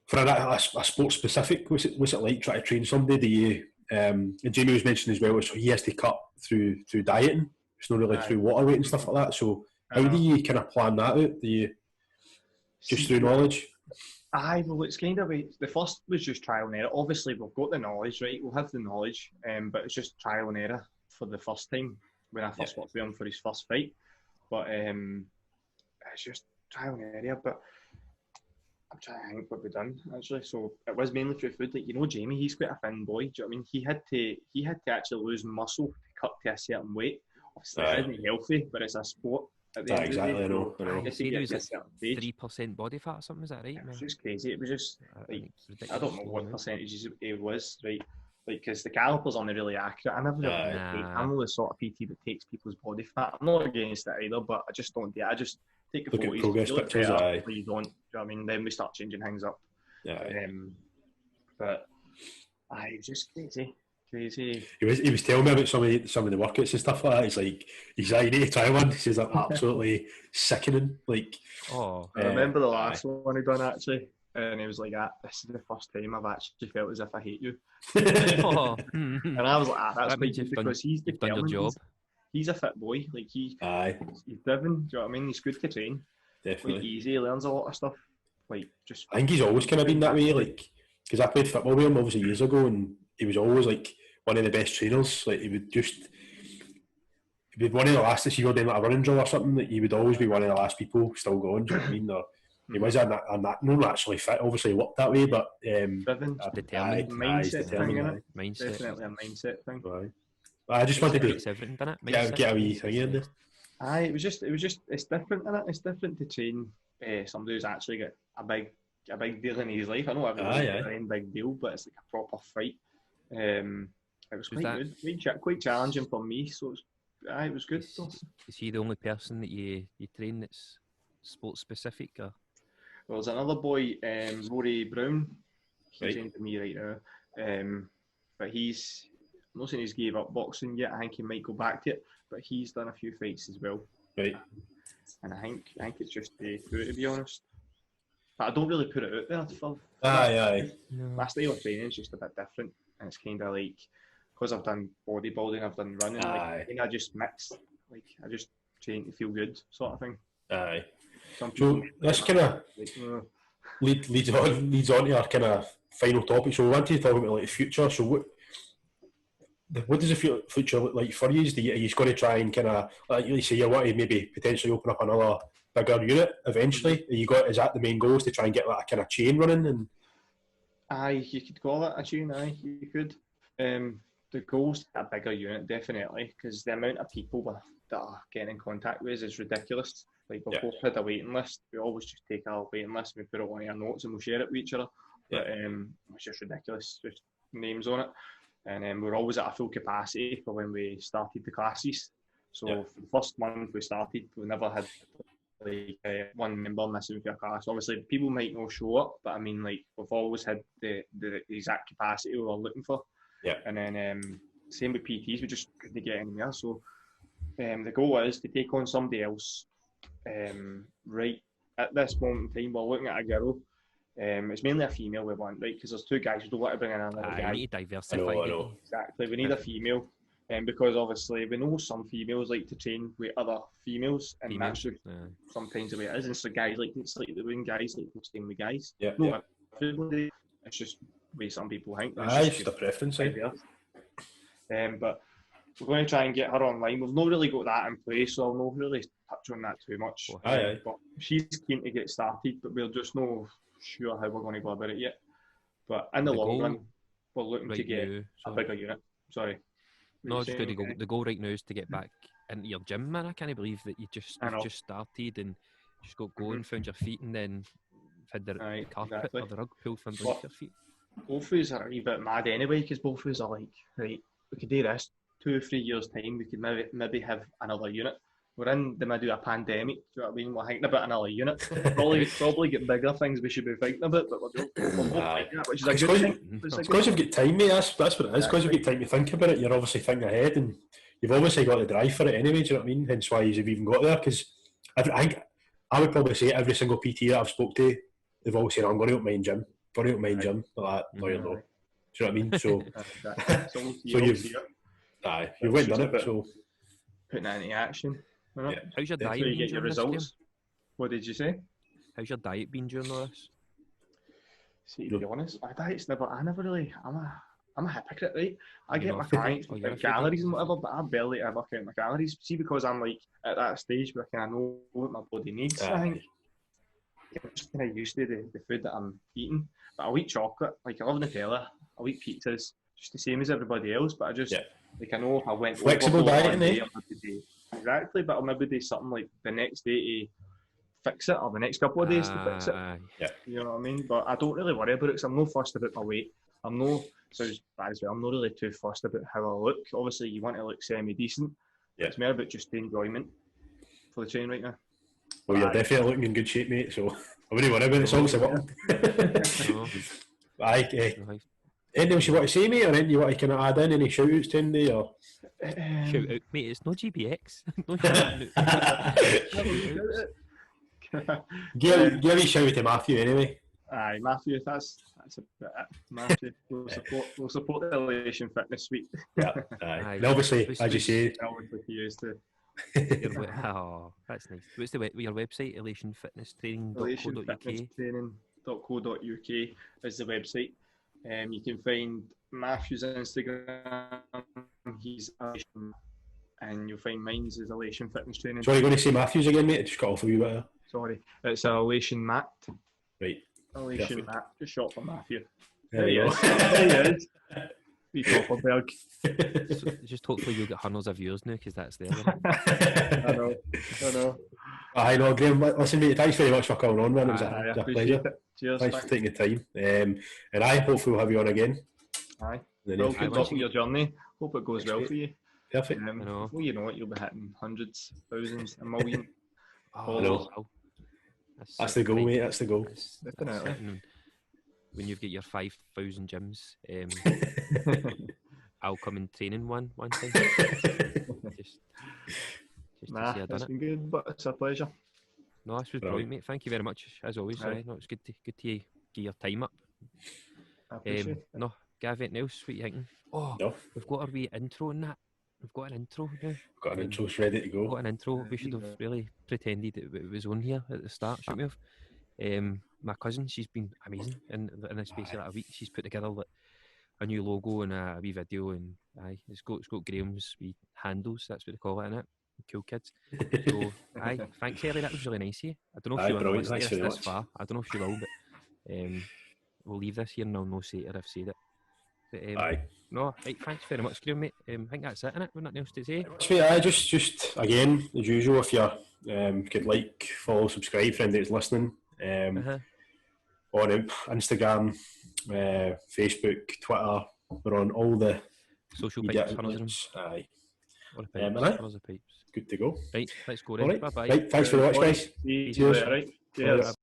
A: for a sport specific. What's it like trying to train somebody? Do you? And Jamie was mentioning as well, so he has to cut through dieting. It's not really through water weight and stuff like that. So how do you kind of plan that out? Do you just through knowledge?
C: Well, it's kind of the first was just trial and error. Obviously, we've got the knowledge, right? We'll have the knowledge, but it's just trial and error for the first time when I first worked with him for his first fight. But it's just trial and error. But I'm trying to think what we've done actually. So it was mainly through food. Like Jamie, he's quite a thin boy. Do you know what I mean? He had to actually lose muscle to cut to a certain weight. Obviously, it isn't healthy, but it's a sport.
A: Exactly, I know.
B: You see, there was like 3% body fat or something. Is that right?
C: It was just crazy. It was just like I don't know what percentages it was, right? Like because the calipers aren't really accurate. I never really I'm the sort of PT that takes people's body fat. I'm not against it either, but I just don't do it. I just take the photos.
A: Progress pictures.
C: You don't. Do you know what I mean? Then we start changing things up. But it was just crazy.
A: He was telling me about some of the workouts and stuff like that. He's like, you need to try one. He says they're absolutely sickening. Like,
C: I remember the last one he done actually, and he was like, this is the first time I've actually felt as if I hate you. And I was like, that's quite good because he's determined. Done your job. He's a fit boy. Like he's driven. Do you know what I mean? He's good to train.
A: Definitely.
C: Like easy. He learns a lot of stuff. Like just.
A: I think he's always kind of been that way. Like, because I played football with him obviously years ago, and he was always like one of the best trainers. Like he'd be one of the last to see you doing like a running drill or something. That he would always be one of the last people still going. Do you know what I mean? Or, he was not naturally fit. Obviously, he worked that way, but
B: determined.
C: Mindset thing.
B: Mindset.
C: Definitely a mindset thing.
A: Right. I just wanted to get a wee thing in there.
C: It was just it's different, isn't it? It's different to train somebody who's actually got a big deal in his life. I know everybody's got a big deal, but it's like a proper fight. It was quite good, quite challenging for me. So it was good.
B: Is he the only person that you train that's sports specific? Or?
C: Well, there's another boy, Rory Brown. He's into me right now, but I'm not saying he's gave up boxing yet. I think he might go back to it, but he's done a few fights as well.
A: Right.
C: And I think it's just the through, to be honest. But I don't really put it out there.
A: Aye.
C: My style of training is just a bit different, and it's kind of like because I've done bodybuilding, I've done running, like, I just mix, like, I just train to feel good, sort of thing.
A: Aye.
C: Some people
A: So this kind of leads on to our kind of final topic. So we want to talk about like the future. So what does the future look like for you? Are you going to try and kind of, like you say, you want to maybe potentially open up another bigger unit eventually? Is that the main goal, is to try and get that kind of chain running? And
C: aye, you could call it a chain. Aye, you could. The goal's to get a bigger unit, definitely, because the amount of people that are getting in contact with us is ridiculous. Like, we've both had a waiting list. We always just take our waiting list and we put it on our notes and we'll share it with each other. But it's just ridiculous, just names on it. And we're always at a full capacity for when we started the classes. So for the first month we started, we never had like one member missing for a class. Obviously, people might not show up, but I mean, like, we've always had the exact capacity we were looking for. Yeah. And then same with PTs, we just couldn't get anywhere. So the goal is to take on somebody else. Right at this moment in time, we're looking at a girl. It's mainly a female we want, right? Because there's two guys, we don't want to bring in another guy.
B: You need to diversify.
A: I know.
C: Exactly, we need a female. Because obviously we know some females like to train with other females, and that's just sometimes the way it is. And so guys like the wing guys like to train with guys. Yeah. No, everybody. It's just the way some people think.
A: It's just a preference.
C: But we're going to try and get her online. We've not really got that in place, so I'll not really touch on that too much. But she's keen to get started, but we're just not sure how we're going to go about it yet. But in the long run, we're looking to get a bigger unit. Sorry.
B: No, just the goal right now is to get back into your gym, man. I can't believe that you've just started and just got going, found your feet, and then had the carpet or the rug pulled from beneath your feet.
C: Both of us are a wee bit mad anyway, because both of us are like, right, we could do this 2 or 3 years' time, we could maybe have another unit. We're in the middle of a pandemic, do you know what I mean? We're thinking about another unit. Probably get bigger things we should be thinking about, but we're both thinking that, which is a good thing.
A: It's because you've got time, mate. That's what it is. Because you've got time to think about it, you're obviously thinking ahead, and you've obviously got the drive for it anyway, do you know what I mean? Hence why you've even got there, because I think I would probably say every single PT that I've spoke to, they've all said, I'm going to open my own gym. Going to open my own gym. Like that, lawyer law. Do you know what I mean? So you've went and done it, so
C: putting that into action.
B: Yeah. How's your diet?
C: You get your results. What did you say?
B: How's your diet been during all this?
C: See, to be honest, my diet's I'm a hypocrite, right? I get my clients with calories and whatever, but I barely ever count my calories. See, because I'm like at that stage where I kind of know what my body needs. I think I'm just kind of used to the food that I'm eating. But I'll eat chocolate, like I love Nutella, I'll eat pizzas, just the same as everybody else, but I just, like, I know if I went
A: flexible diet, eh?
C: Exactly, but I'll maybe do something like the next day to fix it, or the next couple of days to fix it. You know what I mean? But I don't really worry about it, because I'm not fussed about my weight. Sounds bad as well, I'm not really too fussed about how I look. Obviously, you want to look semi-decent. It's more about just the enjoyment for the training right now.
A: Well, you're definitely looking in good shape, mate, so I wouldn't worry about it. It's obviously working. Anything else you want to say, mate, or anything you want to kind of add in? Any shout-outs to anybody, or?
B: Shout out, mate, it's no GBX.
A: Give a shout out to Matthew anyway.
C: Aye, Matthew, that's a bit it. Matthew, we'll support the Elation Fitness Suite.
A: Aye. And obviously, as you say,
C: he used to.
B: Oh, that's nice. What's your website? elationfitnesstraining.co.uk.
C: Elationfitnesstraining.co.uk is the website. You can find Matthew's Instagram. He's Elation, and you'll find mine's is Elation Fitness Training.
A: Sorry, you're going to say Matthew's again, mate? I just got off a wee bit.
C: Sorry, it's Elation Matt.
A: Right.
C: Elation Matt, just short for Matthew.
A: There you go.
C: There he is. Wee Copperberg.
B: So just hopefully you'll get hundreds of viewers now, because that's there.
C: I know.
A: I know, Graham. Listen, mate, thanks very much for coming on, man. It was a pleasure.
C: Cheers.
A: Thanks for taking the time. And I hopefully will have you on again.
C: Aye. Well, good luck with your journey. Hope it goes well for you.
A: Perfect.
C: Before you know it, you'll be hitting hundreds, thousands, a million.
A: I know. That's the goal, mate. That's the goal.
C: Definitely.
B: When you've got your 5,000 gyms, I'll come and train in one time. just
C: it's been good, but it's a pleasure.
B: No, this was brilliant, mate. Thank you very much, as always. No, it's good to get your time up.
C: I appreciate it.
B: No, Gav, anything else? What you thinking? Oh,
A: No,
B: we've got our wee intro and that. We've got an intro now.
A: got an intro ready to
B: We've
A: go.
B: got an intro. We should have really pretended it was on here at the start, shouldn't we have? My cousin, she's been amazing in a space of like a week. She's put together like a new logo and a wee video, and it's got Graham's wee handles. That's what they call it, innit? Cool kids. So thanks Ellie, that was really nice of you. I don't know if she'll ever listen to this far. I don't know if she will, but we'll leave this here and I'll no say it or I've said it. But, no, right, thanks very much, Graham, mate. I think that's it, innit? We've nothing else to say.
A: Just again, as usual, if you could like, follow, subscribe for anybody that's listening. On Instagram, Facebook, Twitter, we're on all the
B: social pipes, outlets.
A: Aye.
B: Pipes.
A: Good to go.
B: Right, let's go
A: then.
B: Bye bye.
A: Right, thanks very much, guys.
C: See you later, right? Cheers.